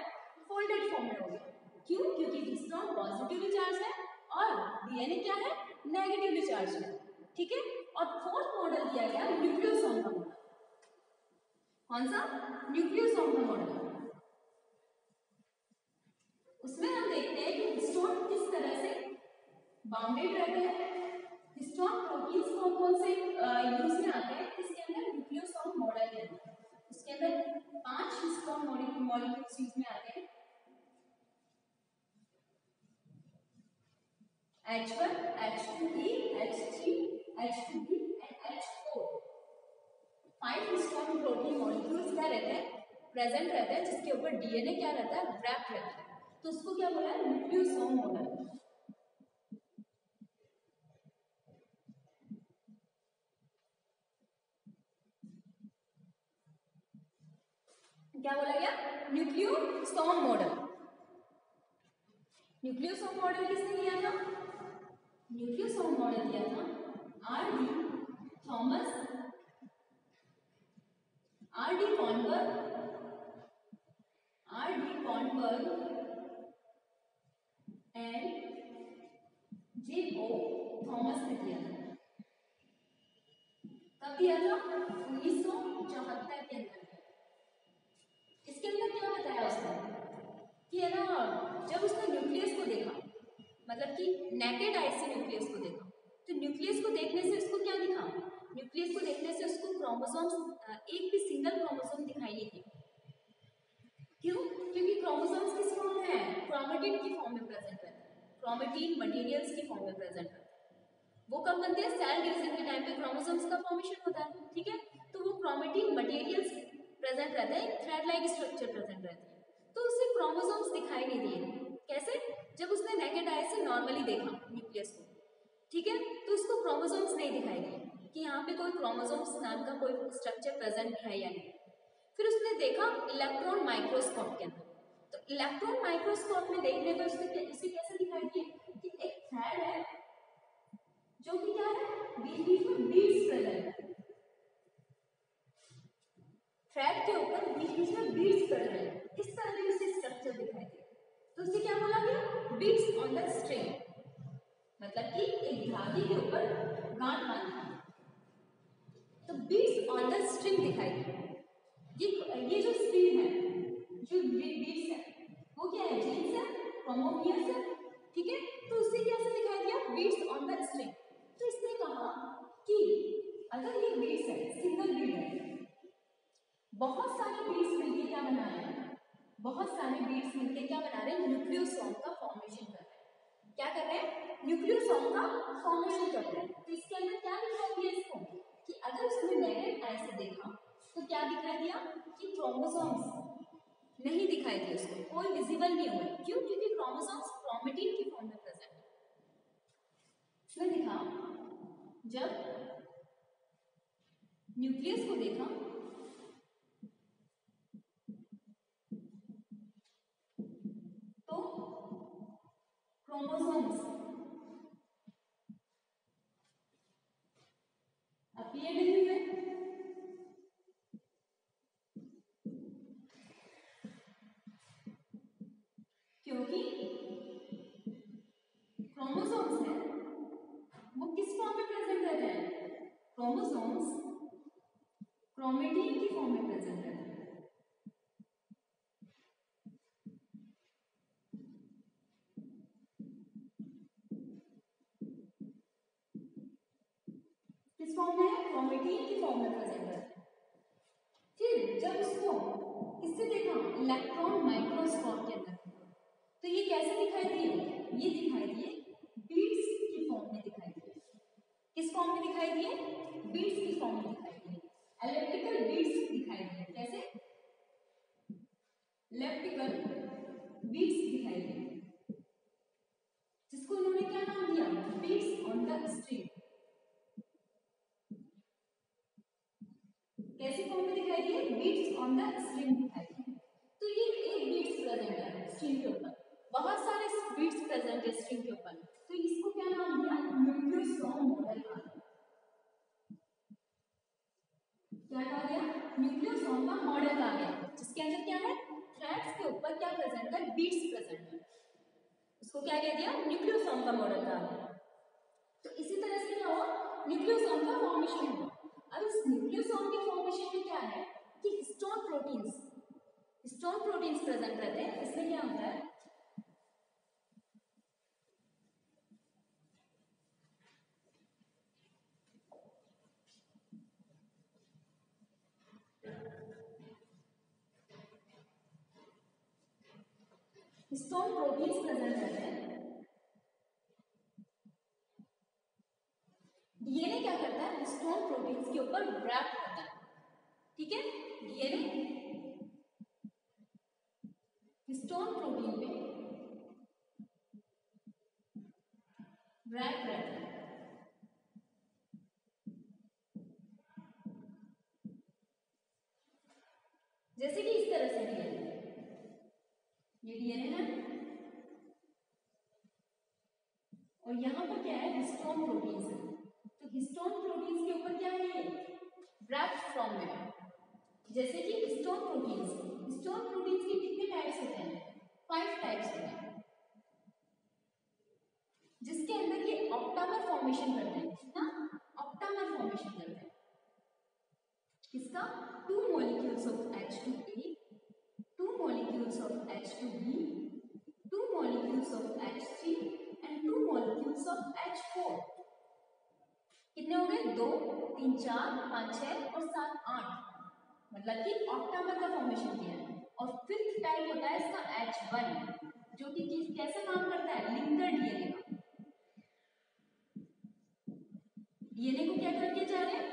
फोल्डेड फॉर्म में हो गया। क्यों, क्योंकि हिस्टोन पॉजिटिवली चार्ज है और डीएनए क्या है, नेगेटिवली चार्ज है, ठीक है। और फोर्थ मॉडल दिया गया न्यूक्लियोसोम का मॉडल। कौन सा, न्यूक्लियोसोम का मॉडल। उसमें हम देखते हैं कि हिस्टोन किस तरह से बाउंडेड रहते हैं। हिस्टोन प्रोटीन्स कौन कौन से यूज में आते हैं, इसके अंदर न्यूक्लियोसोम मॉडल है, उसके अंदर 5 हिस्टोन मॉलिक्यूल्स यूज में आते हैं। H1, H2E, H3, H2B and H4 5 histone protein molecules क्या रहते हैं, प्रेजेंट रहते हैं, जिसके ऊपर डीएनए क्या रहता है, रैप रहता है। तो उसको क्या बोला है, न्यूक्लियोसोम मॉडल। क्या बोला गया, न्यूक्लियोसोम मॉडल। न्यूक्लियोसोम मॉडल किसने दिया था, न्यूक्लियोसोम मॉडल दिया था R D Kornberg and J O. Thomas ने दिया था। कब दिया था, 1974 के अंदर। इसके अंदर क्या बताया उसने कि है ना, जब उसने न्यूक्लियस को देखा, मतलब कि नेकेड आई से न्यूक्लियस को देखा, तो न्यूक्लियस को देखने से उसको क्या दिखा, न्यूक्लियस को देखने से उसको क्रोमोसोम्स एक भी सिंगल क्रोमोसोम दिखाई नहीं देगा। क्यों? क्योंकि क्रोमोसोम्स किस फॉर्म में है? क्रोमेटिन की फॉर्म में प्रेजेंट रहते हैं, क्रोमेटिन मटेरियल्स की फॉर्म में प्रेजेंट रहते हैं। वो कब बनते हैं? सेल डिवीजन के टाइम पे क्रोमोसोम्स का फॉर्मेशन होता है, ठीक है। तो वो क्रोमेटिन मटेरियल्स प्रेजेंट रहते हैं, थ्रेड लाइक स्ट्रक्चर प्रेजेंट रहती है, तो उसे क्रोमोसोम्स दिखाई नहीं दिए। कैसे? जब उसने नेकेड आई से नॉर्मली देखा न्यूक्लियस को, ठीक है, तो उसको क्रोमोसोम्स नहीं दिखाई दिए कि यहाँ पे कोई क्रोमोसोम्स नाम का कोई स्ट्रक्चर प्रेजेंट है या नहीं। फिर उसने देखा इलेक्ट्रॉन माइक्रोस्कोप के अंदर, तो इलेक्ट्रॉन माइक्रोस्कोप में देखने पर उसे कैसे दिखाई दिए कि एक थ्रेड है जो कि क्या है, बीच बीच में बीड्स प्रेजेंट है, थ्रेड के ऊपर बीच बीच में बीड्स प्रेजेंट है, इस तरह के उसे स्ट्रक्चर दिखाई दिए। तो उसे क्या बोला गया? बीड्स ऑन द स्ट्रिंग, मतलब कि एक धागे के ऊपर गांठ बांधी, तो बीड्स ऑन द स्ट्रिंग दिखाई दी। ये जो स्ट्रिंग है, जो बीड्स है, वो क्या है? जीन्स है, क्रोमोसोम्स है, ठीक है। तो उससे कैसे दिखाई दिया? Beads on the string. तो इसने कहा कि अगर ये बीड्स है, सिंगल बीड है, बहुत सारे बीड्स मिलकर क्या बना रहे हैं? बहुत सारे बीड्स मिलकर क्या बना रहे हैं? न्यूक्लियोसोम का फॉर्मेशन कर रहे हैं। क्या कर रहे हैं? न्यूक्लियोसोम का फॉर्मेशन कर रहे हैं। तो इसके अंदर क्या दिखाई दिया इसको कि अगर उसने नेकेड आई से देखा तो क्या दिखाई दिया कि क्रोमोसोम्स नहीं दिखाई दिए, उसको कोई विजिबल नहीं हुए। क्यों? क्योंकि क्रोमोसोम्स क्रोमेटिन की फॉर्म में प्रेजेंट है। उसने देखा, जब न्यूक्लियस को देखा तो क्रोमोसोम्स अपीयर नहीं हुए, क्योंकि क्रोमोसोम्स है वो किस फॉर्म में प्रेजेंट रहते हैं? क्रोमोसोम्स क्रोमेटिन की फॉर्म में प्रेजेंट रहते हैं। किस फॉर्म में? क्रोमेटिन की फॉर्म में प्रेजेंट रहते हैं। फिर जब उसको किससे देखा? इलेक्ट्रॉन माइक्रोस्कोप के अंदर, तो ये कैसे दिखाई दिए? ये दिखाई दिए बीड्स की फॉर्म में दिखाई दिए। किस फॉर्म में दिखाई दिए? बीड्स की फॉर्म में दिखाई दिए, इलेक्ट्रिकल बीड्स दिखाई दिए। कैसे? इलेक्ट्रिकल बीड्स दिखाई दिए, जिसको उन्होंने क्या नाम दिया? Beads on the string. कैसी फॉर्म में दिखाई दिए? बीड्स ऑन द स्ट्रिंग दिखाई दिए। तो ये एक बीड्स प्रेजेंट है स्ट्रिंग के ऊपर, बहुत सारे बीड्स प्रेजेंट है स्ट्रिंग के ऊपर, तो इसको क्या नाम दिया? न्यूक्लियोसोम मॉडल कहा गया। क्या कहा गया? न्यूक्लियोसोम का मॉडल कहा गया, जिसके अंदर क्या है? थ्रेड्स के ऊपर क्या प्रेजेंट है? बीड्स प्रेजेंट है। उसको क्या कह दिया? न्यूक्लियोसोम का मॉडल कहा गया। तो इसी तरह से क्या हुआ? न्यूक्लियोसोम का फॉर्मेशन हुआ। अब इस न्यूक्लियोसोम के फॉर्मेशन में क्या है कि हिस्टोन प्रोटीन्स प्रेजेंट रहते हैं। इसमें क्या होता है? हिस्टोन प्रोटीन्स प्रेजेंट रहते हैं। डीएनए क्या करता है? हिस्टोन प्रोटीन्स के ऊपर रैप होता है, ठीक है। डीएनए हिस्टोन प्रोटीन पे रैप रहता है। जैसे कि इस तरह से ये डीएनए है और यहाँ पर क्या है? हिस्टोन प्रोटीन्स है। तो हिस्टोन प्रोटीन्स के ऊपर क्या है? ये रैप्ड फॉर्म में है। जैसे कि हिस्टोन प्रोटीन्स के कितने टाइप्स होते हैं? 5 टाइप्स होते हैं, जिसके अंदर ये ऑक्टामर फॉर्मेशन करते हैं। कितना? ऑक्टामर फॉर्मेशन करते हैं। किसका? 2 molecules of H2A, 2 molecules of H2B, 2 molecules of H3 and 2 molecules of H4। कितने कितने हो गए? 2, 3, 4, 5, 6 और 7, 8, मतलब कि ऑक्टामर का फॉर्मेशन किया है। और फिफ्थ टाइप होता है इसका H1, जो कि कैसे काम करता है? लिंकर डीएनए का। डीएनए को क्या करके जा रहे हैं?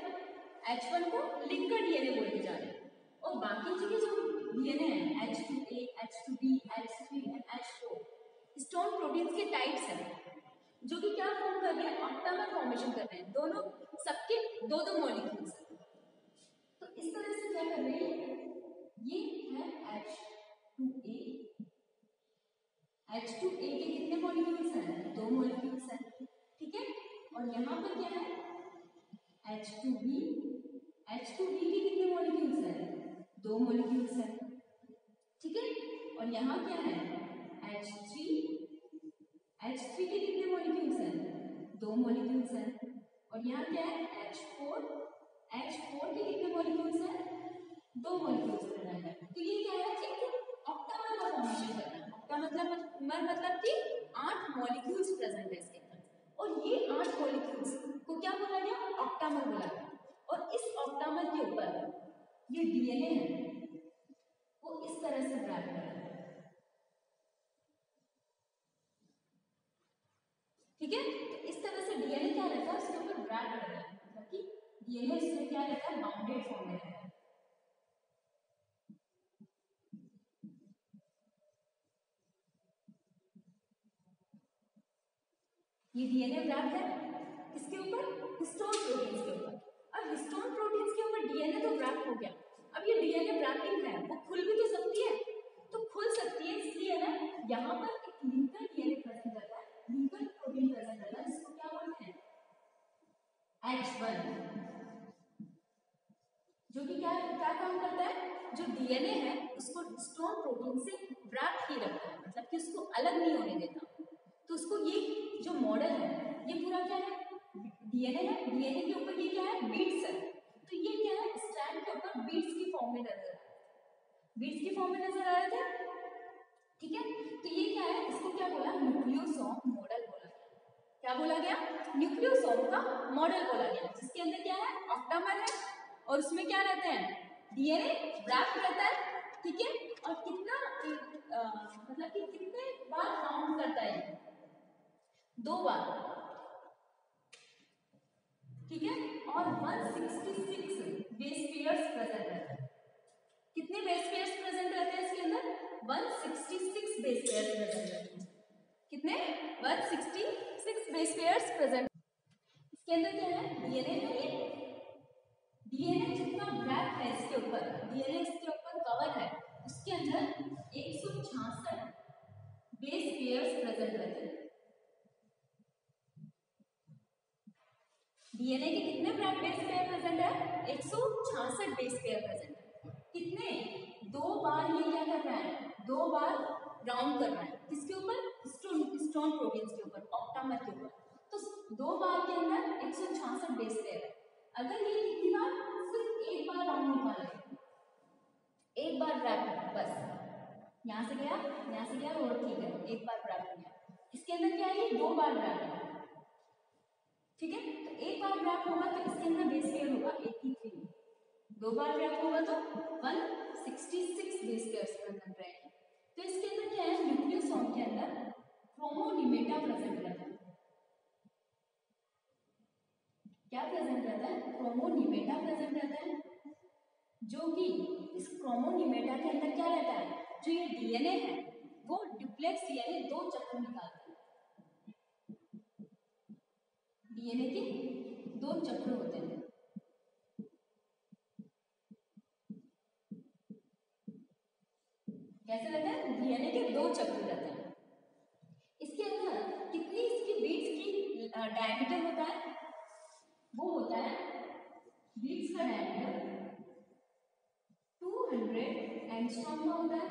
H1 को लिंकर डीएनए बोल के जा रहे हैं। और बाकी के जो डीएनए है H2A, H2B, H3 and H4 histone proteins के टाइप्स हैं, जो कि क्या फॉर्म कर रहे हैं? ऑक्टामर फॉर्मेशन कर रहे हैं। दोनों सबके दो दो मॉलिक्यूल्स हैं। तो इस तरह से क्या कर रहे हैं? ये है H2A। H2A के कितने मॉलिक्यूल्स हैं? 2 मॉलिक्यूल्स हैं, ठीक है। और यहाँ पर क्या है? H2B। H2B के कितने मॉलिक्यूल्स हैं? 2 मॉलिक्यूल्स हैं, ठीक है। और यहाँ क्या है? H3। H3 के कितने मॉलिक्यूल्स हैं? 2 मॉलिक्यूल्स हैं। और यहाँ क्या है? H4। H4 के कितने मॉलिक्यूल्स हैं? 2 मॉलिक्यूल्स प्रेजेंट है। तो ये क्या है? एक ऑक्टामर का फॉर्मेशन कर रहा है। ऑक्टामर मतलब कि 8 मॉलिक्यूल्स प्रेजेंट है इसके अंदर। और ये 8 मॉलिक्यूल्स को क्या बोला गया? ऑक्टामर बोला गया। और इस ऑक्टामर के ऊपर ये डीएनए है वो इस तरह से रैप कर रहा है, ठीक है। तो इस तरह से डीएनए क्या रहता है? उसके ऊपर रैप कर रहा है, मतलब कि डीएनए इसमें क्या रहता है? बाउंडेड फॉर्म में रहता है। ये डीएनए रैप है किसके ऊपर? हिस्टोन प्रोटीन्स के ऊपर। अब हिस्टोन प्रोटीन्स के ऊपर डीएनए तो रैप हो गया। अब ये डीएनए रैपिंग है, वो खुल भी तो सकती है। तो खुल सकती है इसलिए ना यहाँ पर एक लिंकर डीएनए प्रेजेंट रहता है, लिंकर प्रोटीन प्रेजेंट रहता है, जिसको क्या बोलते हैं? H1, जो कि क्या क्या काम करता है? जो डीएनए है उसको हिस्टोन प्रोटीन से रैप ही रखता है, मतलब कि उसको अलग नहीं होने देता। तो उसको ये जो मॉडल है ये पूरा क्या है? डीएनए है। डीएनए के ऊपर ये क्या है? बीट्स है। तो ये क्या है? स्ट्रैंड के ऊपर बीट्स की फॉर्म में नजर बीट्स की फॉर्म में नजर आ रहे थे, ठीक है। तो ये क्या है? इसको क्या बोला? न्यूक्लियोसोम मॉडल बोला गया। क्या बोला गया? न्यूक्लियोसोम का मॉडल बोला गया, जिसके अंदर क्या है? ऑक्टामर है और उसमें क्या रहते हैं? डीएनए रैप रहता है, ठीक है। और कितना मतलब कि कितने बार काउंट करता है? 2 बार, ठीक है। और 166 बेस पेयर्स प्रेजेंट रहते हैं। कितने बेस पेयर्स प्रेजेंट रहते हैं इसके अंदर? 166 बेस पेयर्स प्रेजेंट रहते हैं। कितने? 166 बेस पेयर्स प्रेजेंट। इसके अंदर क्या है? डीएनए है। ये डीएनए जितना रैप है इसके ऊपर, डीएनए इसके ऊपर कवर है, उसके अंदर 166 बेस पेयर्स प्रेजेंट रहते हैं। डीएनए के कितने बेस पेयर प्रेजेंट है? 166 बेस पेयर प्रेजेंट है। कितने? 2 बार ये क्या कर रहा है? 2 बार राउंड कर रहा है। किसके ऊपर? हिस्टोन प्रोटीन्स के ऊपर, ऑक्टामर के ऊपर। तो 2 बार के अंदर 166 बेस पेयर है। अगर ये कितनी बार? सिर्फ 1 बार राउंड निकाले, 1 बार रैप, बस यहाँ से गया और ठीक है, 1 बार रैप हो गया। इसके अंदर क्या है? 2 बार रैप है, ठीक है। तो 1 बार रैप होगा तो इसके अंदर बेस पेयर होगा 83। 2 बार रैप होगा तो 166 बेस पेयर्स प्रेजेंट रहेंगे। तो इसके अंदर क्या है? न्यूक्लियोसोम के अंदर क्रोमोनिमेटा प्रेजेंट रहता है। क्या प्रेजेंट रहता है? क्रोमोनिमेटा प्रेजेंट रहता है, जो कि इस क्रोमोनिमेटा के अंदर क्या रहता है? जो ये डीएनए है वो डुप्लेक्स डीएनए 2 चक्र निकालता है। डीएनए के 2 चक्र होते हैं। कैसे रहते हैं? डीएनए के 2 चक्र रहते हैं। इसके अंदर कितनी इसकी बीट्स की डायमीटर होता है? वो होता है बीट्स का डायमीटर 200 एंगस्ट्रॉम का होता है।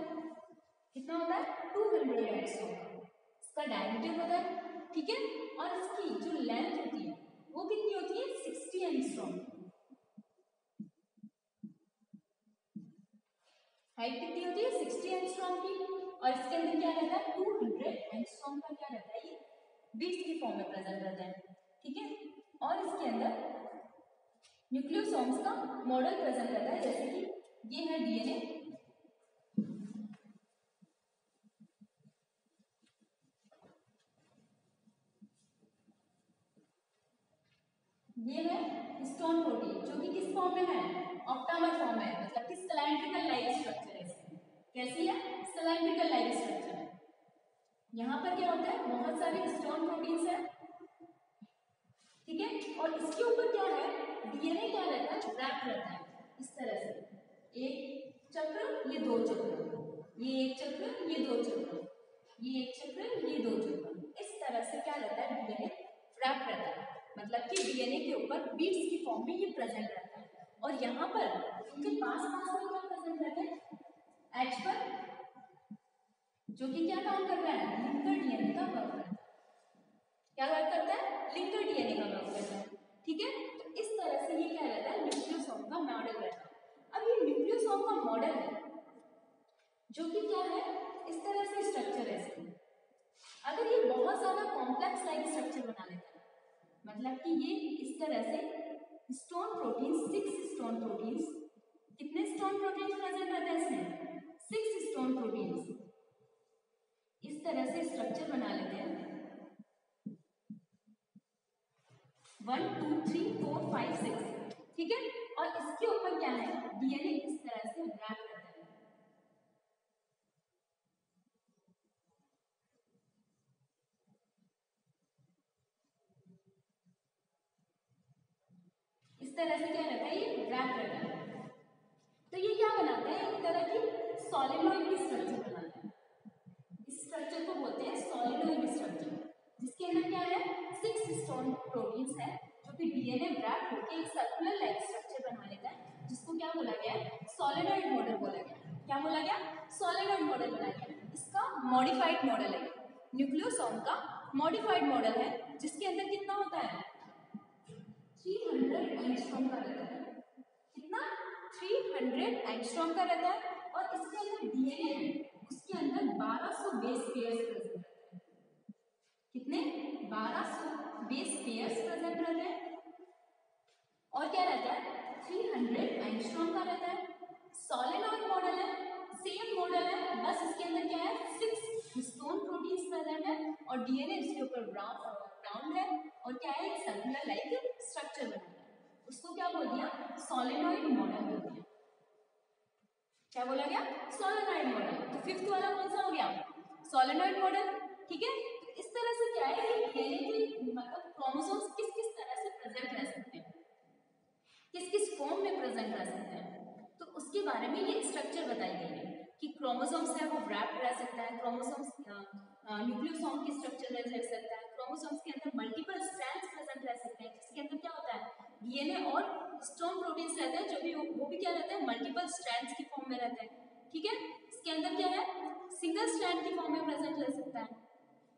कितना होता है? 200 एंगस्ट्रॉम का इसका डायमीटर होता है, ठीक है। और इसकी जो लेंथ होती है वो कितनी होती है? 60 एंगस्ट्रॉम। हाइट कितनी होती है? 60 एंगस्ट्रॉम की। और इसके अंदर क्या रहता है? 200 एंगस्ट्रॉम का क्या रहता है? ये बीट्स की फॉर्म में प्रेजेंट रहता है, ठीक है। और इसके अंदर न्यूक्लियोसोम्स का मॉडल प्रेजेंट करता है, जैसे कि ये है डीएनए, ये है हिस्टोन प्रोटीन जो कि किस फॉर्म में है, ऑक्टामर फॉर्म में है, मतलब कि सिलेंड्रिकल लाइक स्ट्रक्चर है इसमें। कैसी है, सिलेंड्रिकल लाइक स्ट्रक्चर है। यहाँ पर क्या होता है, बहुत सारे हिस्टोन प्रोटीन्स है, ठीक है, और इसके ऊपर क्या है, डीएनए क्या रहता है, रैप रहता है इस तरह से, एक चक्र, ये दो चक्र, ये एक चक्र, ये दो चक्र, ये एक चक्र, ये दो चक्र, इस तरह से क्या रहता है, डीएनए रैप रहता है, मतलब कि डीएनए के ऊपर बीड्स की फॉर्म में ये प्रेजेंट रहता है। और यहाँ पर इनके पास में क्या प्रेजेंट रहता है, एच पर, जो कि क्या काम कर रहा है, लिंकर डीएनए का वर्क करता है। क्या वर्क करता है, लिंकर डीएनए का वर्क करता है, ठीक है। तो इस तरह से ये क्या रहता है, न्यूक्लियोसोम का मॉडल रहता है। अब ये न्यूक्लियोसोम का मॉडल है जो कि क्या है, इस तरह से स्ट्रक्चर है इसकी। अगर ये बहुत ज्यादा कॉम्प्लेक्स लाइक स्ट्रक्चर बना लेता है, मतलब कि ये इस तरह से हिस्टोन प्रोटीन, 6 हिस्टोन प्रोटीन्स, कितने हिस्टोन प्रोटीन्स प्रेजेंट रहते हैं इसमें, 6 हिस्टोन प्रोटीन्स, इस तरह से स्ट्रक्चर बना लेते हैं, 1 2 3 4 5 6, ठीक है। और इसके ऊपर क्या है, डीएनए इस तरह से रैप रहता है। इस तरह से क्या रहता है, ये रैप रहता है। तो ये क्या बनाते हैं, एक तरह की सॉलिनॉइड की स्ट्रक्चर बनाते हैं। इस स्ट्रक्चर को बोलते हैं सॉलिनॉइड स्ट्रक्चर, जिसके अंदर क्या है, 6 हिस्टोन प्रोटीन्स है जो कि डीएनए रैप होकर एक सर्कुलर लाइक स्ट्रक्चर बना लेता है, जिसको क्या बोला गया है, सॉलिनॉइड मॉडल बोला गया। क्या बोला गया, सॉलिनॉइड मॉडल बनाया गया। इसका मॉडिफाइड मॉडल है, न्यूक्लियोसोम का मॉडिफाइड मॉडल है, जिसके अंदर कितना होता है, 300 एंगस्ट्रॉम का रहता है। कितना, 300 एंगस्ट्रॉम का रहता है। और इसके अंदर डीएनए है, उसके अंदर 1200 बेस पेयर्स प्रेजेंट रहते हैं। कितने, 1200 बेस पेयर्स प्रेजेंट रहते हैं। और क्या रहता है, 300 एंगस्ट्रॉम का रहता है। सॉलिनॉइड मॉडल है, सेम मॉडल है, बस इसके अंदर क्या है, 6 हिस्टोन प्रोटीन्स प्रेजेंट है और डीएनए इसके ऊपर राउंड है, और क्या है, एक सर्कुलर लाइक स्ट्रक्चर बना है। उसको क्या बोल दिया, सॉलिनॉइड मॉडल बोल दिया। क्या बोला गया, सॉलिनॉइड मॉडल। तो फिफ्थ वाला कौन सा हो गया, सॉलिनॉइड मॉडल, ठीक है। तो इस तरह से क्या है कि डीएनए के मतलब क्रोमोसोम्स किस किस तरह से प्रेजेंट रह सकते हैं, किस किस फॉर्म में प्रेजेंट रह सकते हैं, तो उसके बारे में ये स्ट्रक्चर बताई गई है कि क्रोमोसोम्स है वो रैप रह सकता है, क्रोमोसोम्स न्यूक्लियोसोम की स्ट्रक्चर रह सकता है, क्रोमोसोम्स के अंदर मल्टीपल स्ट्रैंड्स प्रेजेंट रह सकते हैं, जिसके अंदर क्या होता है, डीएनए और हिस्टोन प्रोटीन्स रहते हैं, जो भी वो भी क्या रहते हैं, मल्टीपल स्ट्रैंड्स की फॉर्म में रहते हैं, ठीक है। इसके अंदर क्या है, सिंगल स्ट्रैंड की फॉर्म में प्रेजेंट रह सकता है,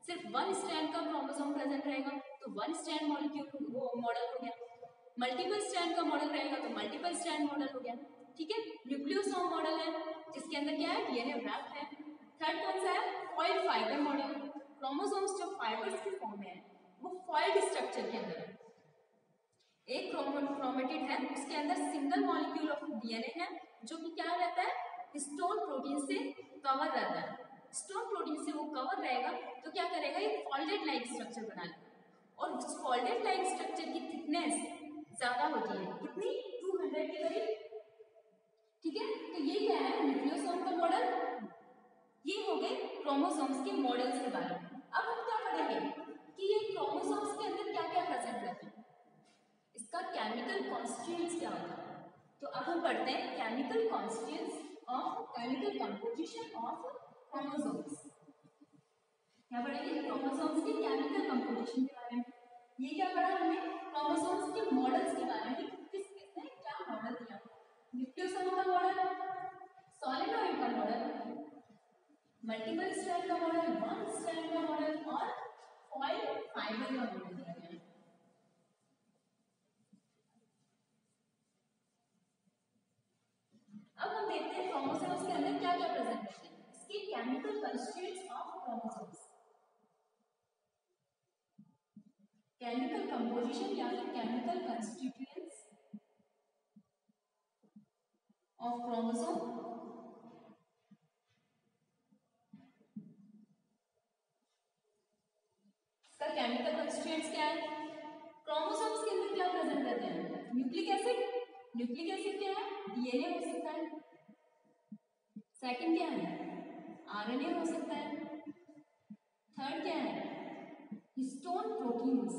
सिर्फ वन स्ट्रैंड का क्रोमोसोम प्रेजेंट रहेगा तो वन स्ट्रैंड मॉलिक्यूल वो मॉडल हो गया, मल्टीपल स्ट्रैंड का मॉडल रहेगा तो मल्टीपल स्ट्रैंड मॉडल हो गया, ठीक है। न्यूक्लियोसोम मॉडल है, जिसके अंदर क्या है, डीएनए रैप है। थर्ड कौन सा है, फॉइल्ड फाइबर मॉडल, क्रोमोसोम्स जो फाइबर्स की फॉर्म में है वो फॉइल्ड स्ट्रक्चर के अंदर है। एक क्रोमेटिड है, उसके अंदर सिंगल मॉलिक्यूल ऑफ डीएनए है, जो कि क्या रहता है, हिस्टोन प्रोटीन से कवर रहता है। हिस्टोन प्रोटीन से वो कवर रहेगा तो क्या करेगा, एक फोल्डेड लाइक स्ट्रक्चर बना लेगा, और उस फोल्डेड लाइक स्ट्रक्चर की थिकनेस ज्यादा होती है, कितनी, 200 के करीब, ठीक है। तो ये क्या है, न्यूक्लियोसोम का मॉडल। ये हो गए क्रोमोसोम्स के मॉडल्स के बारे में। अब हम क्या पढ़ेंगे कि ये क्रोमोसोम्स के अंदर क्या क्या प्रेजेंट रहते हैं, इसका केमिकल कॉन्स्टिट्यूएंट्स क्या होता है। तो अब हम पढ़ते हैं chemical constituents of chemical composition of chromosomes. क्या पढ़ेंगे, क्रोमोसोम्स के केमिकल कंपोजिशन के बारे में। ये क्या पढ़ा हमने, क्रोमोसोम्स के मॉडल्स के बारे में, किस किसने क्या मॉडल दिया, न्यूक्लियोसोम का मॉडल, सॉलिनॉइड का मॉडल, मल्टीपल स्ट्रैंड का मॉडल, वन स्ट्रैंड का मॉडल और फॉइल्ड फाइबर का मॉडल दिया गया। अब हम देखते हैं क्रोमोसोम्स के अंदर क्या क्या प्रेजेंट रहते हैं, इसके chemical constituents of chromosomes. Chemical composition या फिर केमिकल कंस्टिट्यूएंट्स ऑफ क्रोमोसोम। इसका केमिकल कंस्टिट्यूएंट्स क्या है? क्रोमोसोम्स के अंदर क्या प्रेजेंट रहते हैं? Nucleic acid. न्यूक्लिक एसिड क्या है? डीएनए हो सकता है। सेकंड क्या है? आरएनए हो सकता है। थर्ड क्या है? Histone proteins.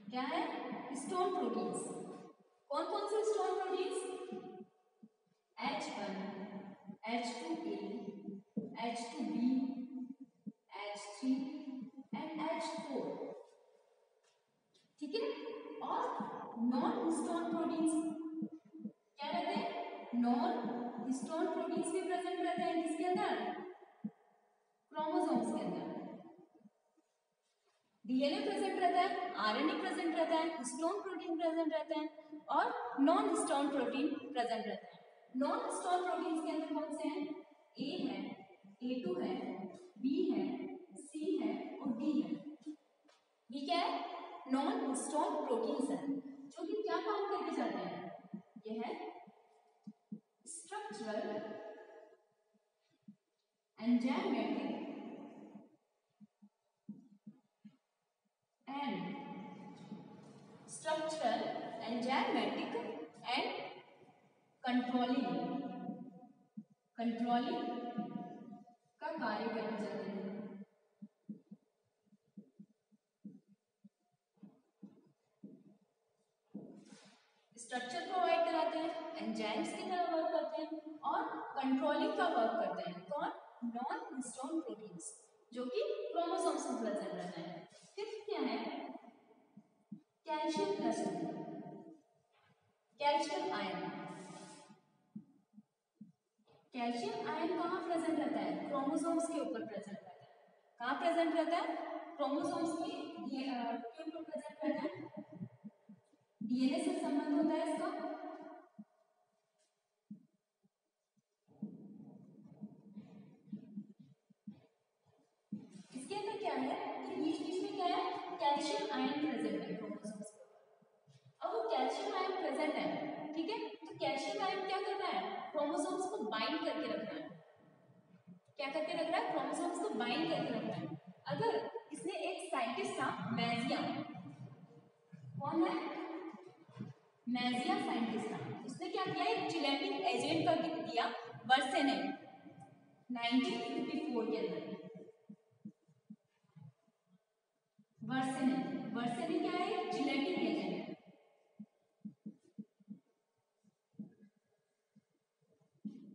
क्या है? Histone proteins. कौन कौन से histone proteins? H1, H2A, H2B, H3 and H4। ठीक है। और नॉन हिस्टोन प्रोटीन्स क्या रहते हैं? नॉन हिस्टोन प्रोटीन्स भी प्रेजेंट रहते हैं किसके अंदर? क्रोमोसोम्स के अंदर। डीएनए प्रेजेंट रहता है, आरएनए प्रेजेंट रहता है, हिस्टोन प्रोटीन प्रेजेंट रहते हैं और नॉन हिस्टोन प्रोटीन प्रेजेंट रहते हैं। नॉन हिस्टोन प्रोटीन्स के अंदर कौन से हैं? ए है, A2 है, B है, C है और D है। ये क्या है? नॉन हिस्टोन प्रोटीन्स है जो कि क्या काम करके जाते हैं? ये है स्ट्रक्चरल, एंजाइमेटिक एंड कंट्रोलिंग का कार्य करके जाते हैं। स्ट्रक्चर प्रोवाइड कराते हैं, एंजाइम्स की तरह वर्क करते हैं और कंट्रोलिंग का वर्क करते हैं। कौन? नॉन हिस्टोन प्रोटीन्स जो कि क्रोमोसोम्स में प्रेजेंट रहते हैं। फिफ्थ क्या है? Calcium plus calcium ion. Calcium ion कहाँ प्रेजेंट रहता है? क्रोमोसोम्स के ऊपर प्रेजेंट रहता है। कहाँ प्रेजेंट रहता है? क्रोमोसोम्स के ऊपर प्रेजेंट रहता है। डीएनए से संबंध होता है इसका। इसके अंदर क्या है कि बीच बीच में क्या है? कैल्शियम आयन प्रेजेंट है क्रोमोसोम्स के ऊपर। अब वो कैल्शियम आयन प्रेजेंट है, ठीक है, तो कैल्शियम आयन क्या करता है? क्रोमोसोम्स को बाइंड करके रखना है। क्या करके रख रहा है? क्रोमोसोम्स को बाइंड करके रखना है। अगर इसने एक साइंटिस्ट था मैजिया, कौन है? मैजिया साइंटिस्ट था। उसने क्या किया? एक जिलेटिन एजेंट का दिया वर्सेनेट 1954 के अंदर। वर्सेनेट क्या है? Gelatin agent.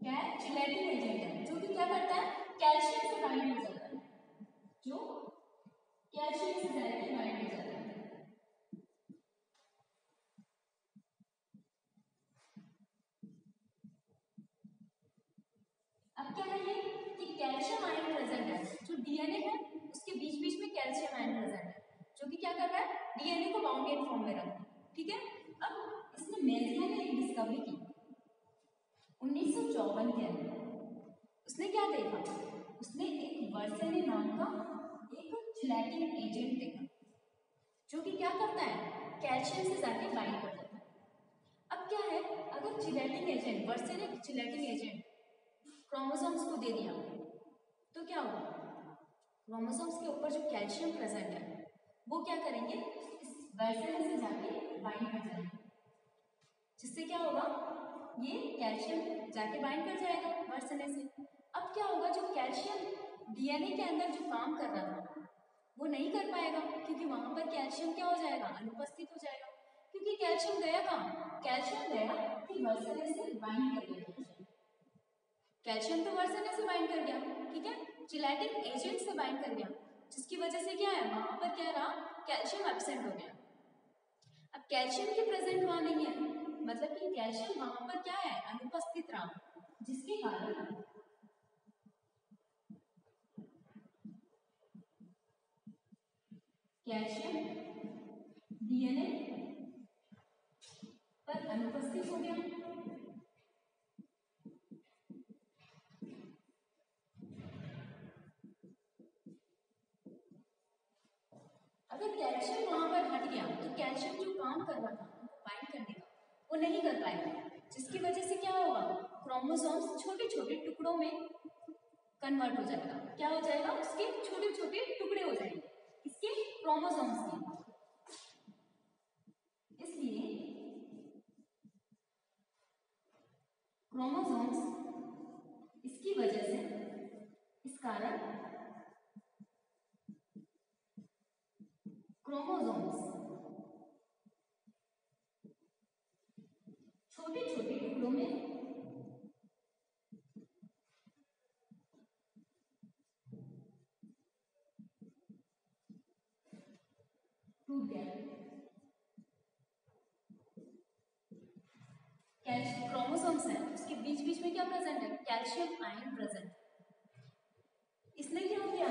क्या है? जिलेटिन एजेंट है जो कि क्या करता है? कैल्शियम से बाइंड हो जाता है, जो कैल्शियम से डायरेक्टली बाइंड हो जाता है। अब क्या है ये कि कैल्शियम आयन प्रेजेंट है, जो डीएनए है उसके बीच बीच में कैल्शियम आयन प्रेजेंट है जो कि क्या कर रहा है? डीएनए को बाउंडेड फॉर्म में रख रहा है। ठीक है। अब इसने मैजिया ने एक डिस्कवरी की 1954 के अंदर। उसने क्या देखा? उसने एक वर्सेने नाम का एक जिलेटिन एजेंट देखा जो कि क्या करता है? कैल्शियम से जाके बाइंड कर देता है। अब क्या है, अगर जिलेटिन एजेंट, वर्सेनिक जिलेटिन एजेंट क्रोमोसोम्स को दे दिया तो क्या होगा? क्रोमोसोम्स के ऊपर जो कैल्शियम प्रेजेंट है वो क्या करेंगे? इस वर्सेने से जाके बाइंड कर जाएंगे, जिससे क्या होगा? ये कैल्शियम जाके बाइंड कर जाएगा वर्सेने से। अब क्या होगा? जो कैल्शियम डीएनए के अंदर जो काम कर रहा था वो नहीं कर पाएगा, क्योंकि वहां पर कैल्शियम क्या हो जाएगा? अनुपस्थित हो जाएगा। क्योंकि कैल्शियम गया कहाँ? कैल्शियम गया कि वर्सेने से बाइंड कर गया। कैल्शियम तो वर्सेने से बाइंड कर गया, ठीक है, जिलेटिन एजेंट से बाइंड कर गया, जिसकी वजह से क्या है? वहां पर क्या रहा? कैल्शियम एब्सेंट हो गया। अब कैल्शियम की प्रेजेंट वहां नहीं है, मतलब कि कैल्शियम वहां पर क्या है? अनुपस्थित रहा, जिसके कारण कैल्शियम डीएनए पर अनुपस्थित हो गया। अगर कैल्शियम वहां पर हट गया तो कैल्शियम जो काम कर रहा था बाइंड करने का वो नहीं कर पाएगा, जिसकी वजह से क्या होगा, क्रोमोसोम्स छोटे छोटे टुकड़ों में कन्वर्ट हो जाएगा। क्या हो जाएगा, उसके छोटे छोटे टुकड़े हो जाएंगे, इसके क्रोमोसोम्स के। इसलिए क्रोमोसोम्स इसकी वजह से, इस कारण क्रोमोसोम्स छोटे छोटे टुकड़ों में टूट गया। कैल्शियम क्रोमोसोम्स है, उसके बीच बीच में क्या प्रेजेंट है, कैल्शियम आयन प्रेजेंट। इसने क्या किया,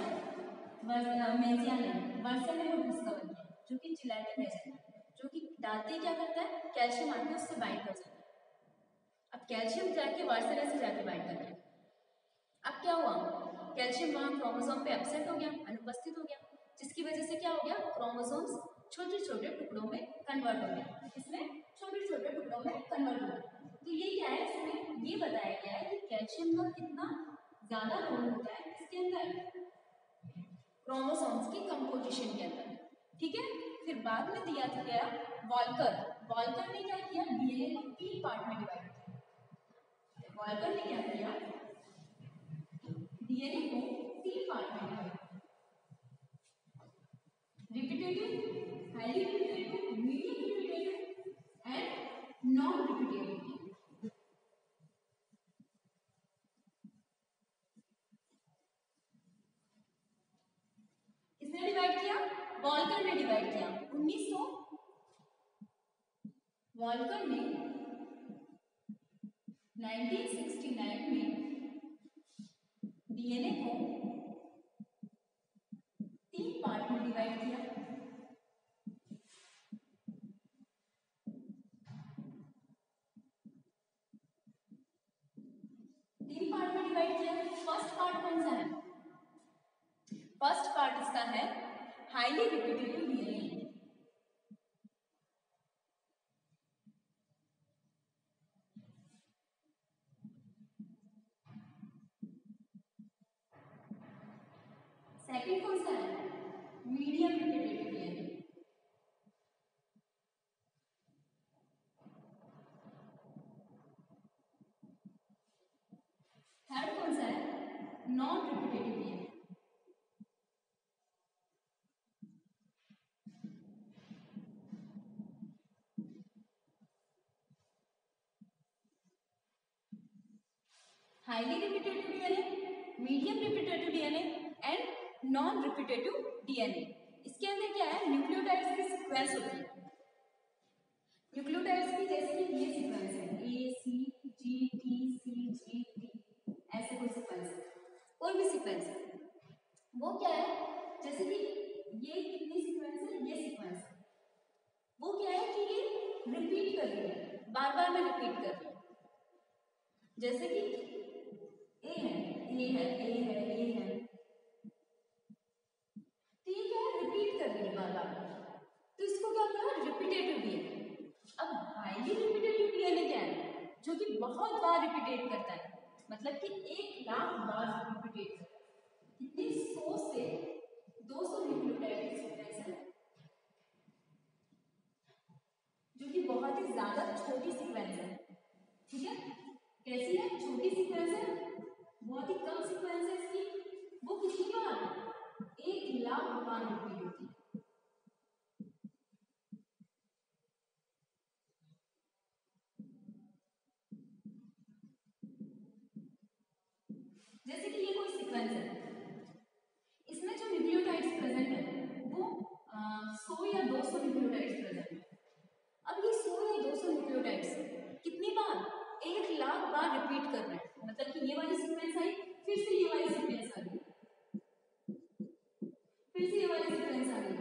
मेजिया ने वर्सन ने डिस्कवर किया, जो कि जिलेटिन है, जो कि डालते क्या करता है, कैल्शियम आके उससे बाइंड कर जाता है। अब कैल्शियम जाके वर्सन से जाके बाइंड कर गया। अब क्या हुआ, कैल्शियम वहां क्रोमोसोम पे अपसेट हो गया, अनुपस्थित हो गया, जिसकी वजह से क्या हो गया, क्रोमोसोम्स छोटे छोटे टुकड़ों में कन्वर्ट हो गया। इसमें छोटे छोटे टुकड़ों में कन्वर्ट हो गया। तो ये क्या है, इसमें ये बताया गया है कि कैल्शियम का कितना ज्यादा रोल होता है इसके अंदर, क्रोमोसोम्स की कंपोजिशन के अंदर। ठीक है, फिर बाद में दिया गया वॉल्कर ने क्या किया, डीएनए को 3 पार्ट में डिवाइड किया। वॉल्कर ने क्या किया, डीएनए को 3 पार्ट में डिवाइड किया, repetitive, highly repetitive, medium repetitive and non repetitive. किसने डिवाइड किया, वॉल्कर ने डिवाइड किया। वॉल्कर ने 1969 में डीएनए को 3 पार्ट में डिवाइड किया। फर्स्ट पार्ट कौन सा है, फर्स्ट पार्ट इसका है हाईली रिपीटेटिव डीएनए। सेकंड कौन सा है, मीडियम रिपीटेटिव डीएनए। थर्ड कौन सा है, non repetitive DNA. Highly repetitive DNA, medium repetitive DNA and non repetitive DNA. इसके अंदर क्या है, न्यूक्लियोटाइड्स की सीक्वेंस होती है। न्यूक्लियोटाइड्स की जैसे कि ये सीक्वेंस है, ए सी G T C G T, ऐसे कोई सीक्वेंस है, कोई भी सीक्वेंस है, वो क्या है, जैसे कि ये कितनी सीक्वेंस है, ये सीक्वेंस है, वो क्या है कि ये रिपीट कर रही है, बार बार में रिपीट कर रही है। जैसे कि ए है, ए है, ए है, ए है, तो ये क्या है, रिपीट कर रही है बार बार, तो इसको क्या कहा, रिपीटेटिव डीएनए। अब हाईली रिपीटेटिव डीएनए क्या है, जो कि बहुत बार रिपीटेट करता है, मतलब कि 1,00,000 बार रिपीटेट करता है, कितने 100 से 200 न्यूक्लियोटाइड की सीक्वेंस है, जो कि बहुत ही ज्यादा छोटी सीक्वेंस है। ठीक है, कैसी है, छोटी सीक्वेंस है, बहुत ही कम सीक्वेंस है इसकी, वो कितनी बार, 1,00,000 बार रिपीट होती है। जैसे कि ये कोई सीक्वेंस है, इसमें जो न्यूक्लियोटाइड्स प्रेजेंट है वो 100 या 200 न्यूक्लियोटाइड्स प्रेजेंट है। अब ये 100 या 200 न्यूक्लियोटाइड्स कितनी बार, 1,00,000 बार रिपीट कर रहे हैं, मतलब कि ये वाली सीक्वेंस आई, फिर से ये वाली सीक्वेंस आ गई, फिर से ये वाली सीक्वेंस आ गई,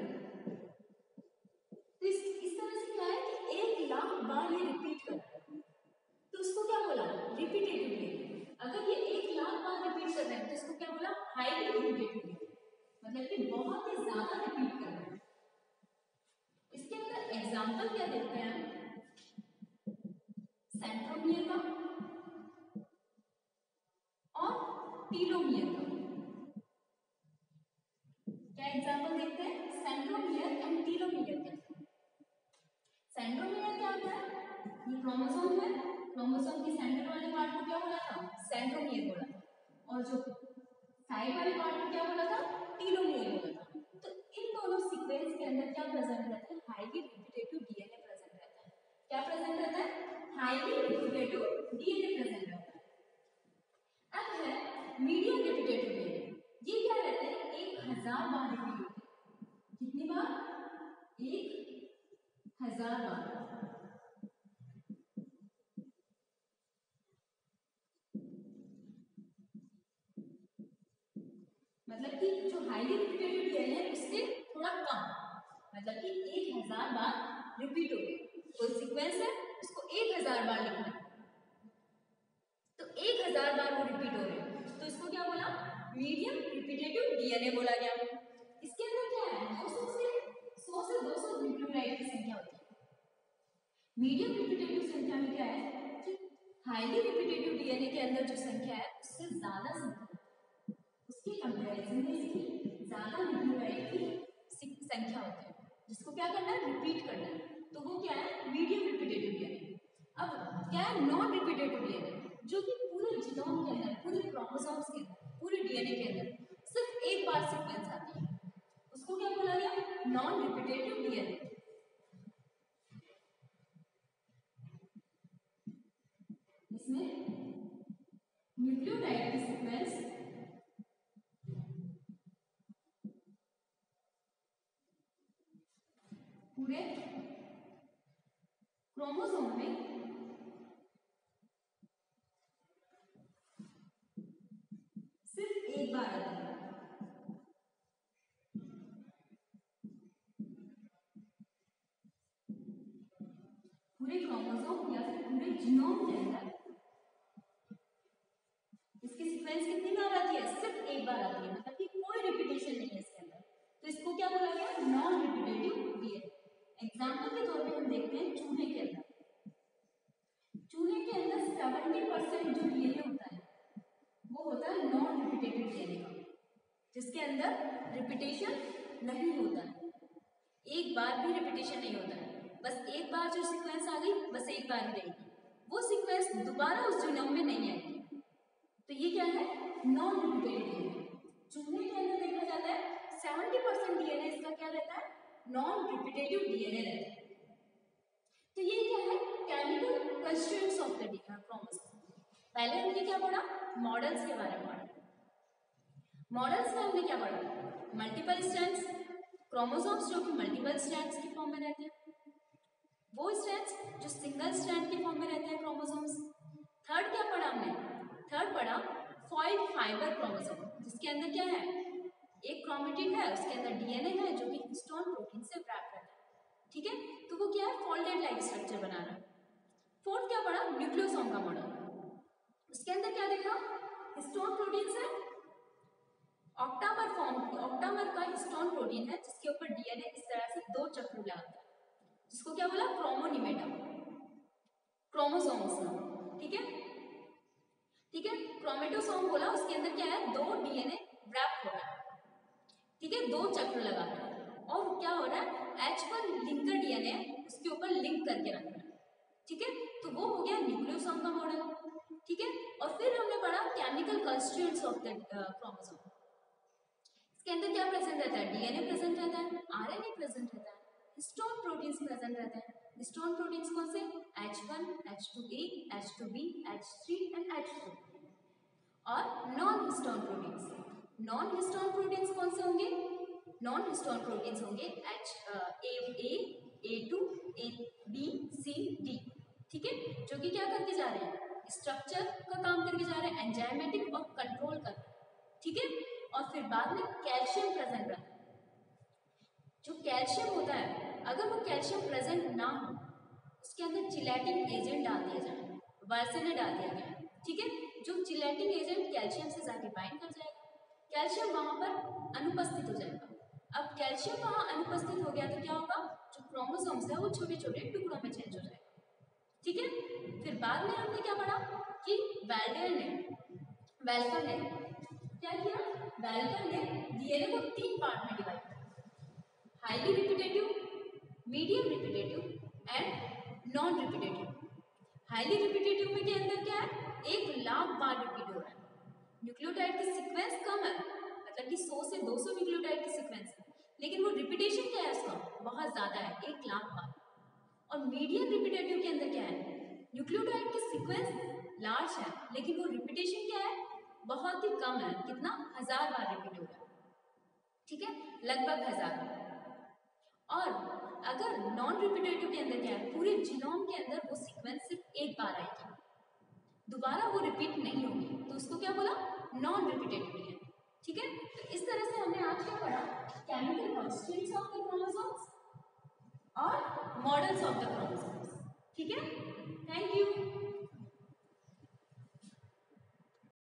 तो इस तरह से क्या है कि 1,00,000 बार ये रिपीट कर रहा है, तो उसको क्या बोला, रिपीटेटिव डीएनए। अगर ये 1,00,000 बार रिपीट कर रहे हैं तो इसको क्या बोला, हाईली रिपीटेटिव डीएनए, मतलब कि बहुत ही ज्यादा रिपीट कर रहे हैं। एग्जाम्पल क्या देखते हैं, सेंट्रोमियर का और टीलोमियर का। क्या एग्जाम्पल देखते हैं, सेंट्रोमियर एंड टीलोमियर के। सेंट्रोमियर क्या होता है, ये क्रोमोसोम है, क्रोमोसोम के सेंटर वाले पार्ट को क्या बोला था, सेंट्रोमियर बोला था, और जो साइड वाले पार्ट को क्या बोला था, टीलोमियर बोला था। तो इन दोनों सीक्वेंस के अंदर क्या प्रेजेंट रहता है, हाईली रिपीटेटिव डीएनए प्रेजेंट रहता है। क्या प्रेजेंट रहता है, हाईली रिपीटेटिव डीएनए प्रेजेंट रहता है। अब है मीडियम रिपीटेटिव डीएनए, ये क्या रहते हैं, 1000 बार रिपीट होते हैं। कितनी बार, 1000 बार। मतलब कि जो हाईली रिपीटेटिव डीएनए है उससे थोड़ा कम, मतलब कि 1000 बार रिपीट हो गए। कोई सीक्वेंस है उसको 1000 बार लिखना है, तो 1000 बार वो रिपीट हो रहे हैं, तो इसको क्या बोला, मीडियम रिपीटेटिव डीएनए बोला गया। इसके अंदर क्या है, 100 से 200 न्यूक्लियोटाइड की संख्या होती है। मीडियम रिपीटेटिव संख्या में क्या है कि हाईली रिपीटेटिव डीएनए के अंदर जो संख्या है उससे ज्यादा संख्या, उसके कंपैरिजन में इसकी ज्यादा न्यूक्लियोटाइड की संख्या होती है, जिसको क्या करना है, रिपीट करना है, तो वो क्या है, मीडियम रिपीटेटिव डीएनए। अब क्या है, नॉन रिपीटेटिव डीएनए, जो कि पूरे जीनोम के अंदर, पूरे क्रोमोसोम्स के अंदर, पूरे डीएनए के अंदर सिर्फ एक बार सीक्वेंस आती है, उसको क्या बोला गया, नॉन रिपीटेटिव डीएनए। इसमें न्यूक्लियोटाइड की सीक्वेंस पूरे क्रोमोसोम में सिर्फ एक बार आती है। पूरे क्रोमोसोम या फिर पूरे जीनोम के अंदर इसकी सीक्वेंस कितनी बार आती है, सिर्फ एक बार आती है, मतलब कि कोई रिपीटेशन नहीं है इसके अंदर, तो इसको क्या बोला गया, नॉन रिपीटेटिव डीएनए। एग्जाम्पल के तौर पे हम देखते हैं चूहे के अंदर। चूहे के अंदर 70% जो डीएनए होता है वो होता है नॉन रिपीटेटिव डीएनए का, जिसके अंदर रिपीटेशन नहीं होता है, एक बार भी रिपीटेशन नहीं होता है, बस एक बार जो सीक्वेंस आ गई बस एक बार ही रहेगी, वो सीक्वेंस दोबारा उस जीनोम में नहीं आएगी, तो ये क्या है, नॉन रिपीटेटिव डीएनए। चूहे के अंदर देखा जाता है 70% डीएनए इसका क्या रहता है, नॉन रिपीटेटिव डीएनए रहता है। तो ये क्या है, chemical constituents of the chromosome. पहले हमने क्या पढ़ा, मॉडल्स के बारे में पढ़ा। मॉडल्स में हमने क्या पढ़ा, मल्टीपल स्ट्रैंड्स, क्रोमोसोम्स जो कि मल्टीपल स्ट्रैंड्स की फॉर्म में रहते हैं, वो स्ट्रैंड्स जो सिंगल स्ट्रैंड के फॉर्म में रहते हैं क्रोमोसोम्स। थर्ड क्या पढ़ा हमने, थर्ड पढ़ा फॉइल फाइबर क्रोमोसोम, जिसके अंदर क्या है, एक क्रोमेटिन है, उसके अंदर डीएनए है जो कि हिस्टोन प्रोटीन से प्राप्त रहता है, ठीक है, तो वो क्या है, फोल्डेड लाइक स्ट्रक्चर बना रहा है। फोर्थ क्या पढ़ा, न्यूक्लियोसोम का मॉडल, उसके अंदर क्या देखा, हिस्टोन प्रोटीन से ऑक्टामर फॉर्म, ऑक्टामर का हिस्टोन प्रोटीन है जिसके ऊपर डीएनए इस तरह से 2 चक्र लगाता है, जिसको क्या बोला, क्रोमोनिमेटा, क्रोमोसोम्स, ठीक है, ठीक है, क्रोमेटोसोम बोला, उसके अंदर क्या है, 2 डीएनए रैप हो रहा है, ठीक है, 2 चक्र लगा रहा है, और क्या हो रहा है, H1 लिंकर डीएनए उसके ऊपर लिंक करके रख रहा है, ठीक है, तो वो हो गया न्यूक्लियोसोम का मॉडल, ठीक है। और फिर हमने पढ़ा chemical constituents of the chromosome. इसके अंदर क्या प्रेजेंट रहता है, डीएनए प्रेजेंट रहता है, आरएनए प्रेजेंट रहता है, हिस्टोन प्रोटीन्स प्रेजेंट रहते हैं। हिस्टोन प्रोटीन्स कौन से, H1, H2A, H2B, H3 and H4। और non histone proteins, non histone proteins कौन से होंगे, नॉन हिस्टोन प्रोटीन्स होंगे A2, B, C, D, ठीक है, जो कि क्या करके जा रहे हैं, स्ट्रक्चर का काम करके जा रहे हैं, एंजाइमेटिक और कंट्रोल कर रहे हैं, ठीक है। और फिर बाद में कैल्शियम प्रेजेंट रहता है, जो कैल्शियम होता है अगर वो कैल्शियम प्रेजेंट ना हो उसके अंदर चिलेटिंग एजेंट डाल दिया जाए, वर्सेने डाल दिया गया, ठीक है, जो चिलेटिंग एजेंट कैल्शियम से जाके बाइंड कर जाएगा, कैल्शियम वहां पर अनुपस्थित हो जाएगा। अब कैल्शियम वहां अनुपस्थित हो गया तो क्या होगा, जो जो क्रोमोसोम्स है वो छोटे छोटे टुकड़ों में चेंज हो जाएगा। ठीक है, फिर बाद में हमने क्या पढ़ा कि वेल्कर ने क्या किया, वेल्कर ने डीएनए को 3 पार्ट में डिवाइड किया, highly repetitive, medium repetitive and non repetitive. Highly repetitive में के अंदर क्या है, 1 लाख बार रिपीट हो रहा है, न्यूक्लियोटाइड की सीक्वेंस कम है, मतलब कि 100 से 200 न्यूक्लियोटाइड की सीक्वेंस है, लेकिन वो रिपीटेशन क्या है उसका बहुत ज्यादा है, 1 लाख बार। और मीडियम रिपीटेटिव के अंदर क्या है, न्यूक्लियोटाइड की सीक्वेंस लार्ज है, लेकिन वो रिपीटेशन क्या है बहुत ही कम है, कितना 1000 बार रिपीट हो रहा है। ठीक है, लगभग 1000। और अगर नॉन रिपीटेटिव के अंदर क्या है, पूरे जीनोम के अंदर वो सीक्वेंस सिर्फ 1 बार आएगी, दोबारा वो रिपीट नहीं होगी, तो उसको क्या बोला, नॉन रिपीटेटिव डीएनए। ठीक है, तो इस तरह से हमने आज क्या पढ़ा, chemical constituents of the chromosomes और मॉडल्स ऑफ द क्रोमोसोम्स। ठीक है, थैंक यू।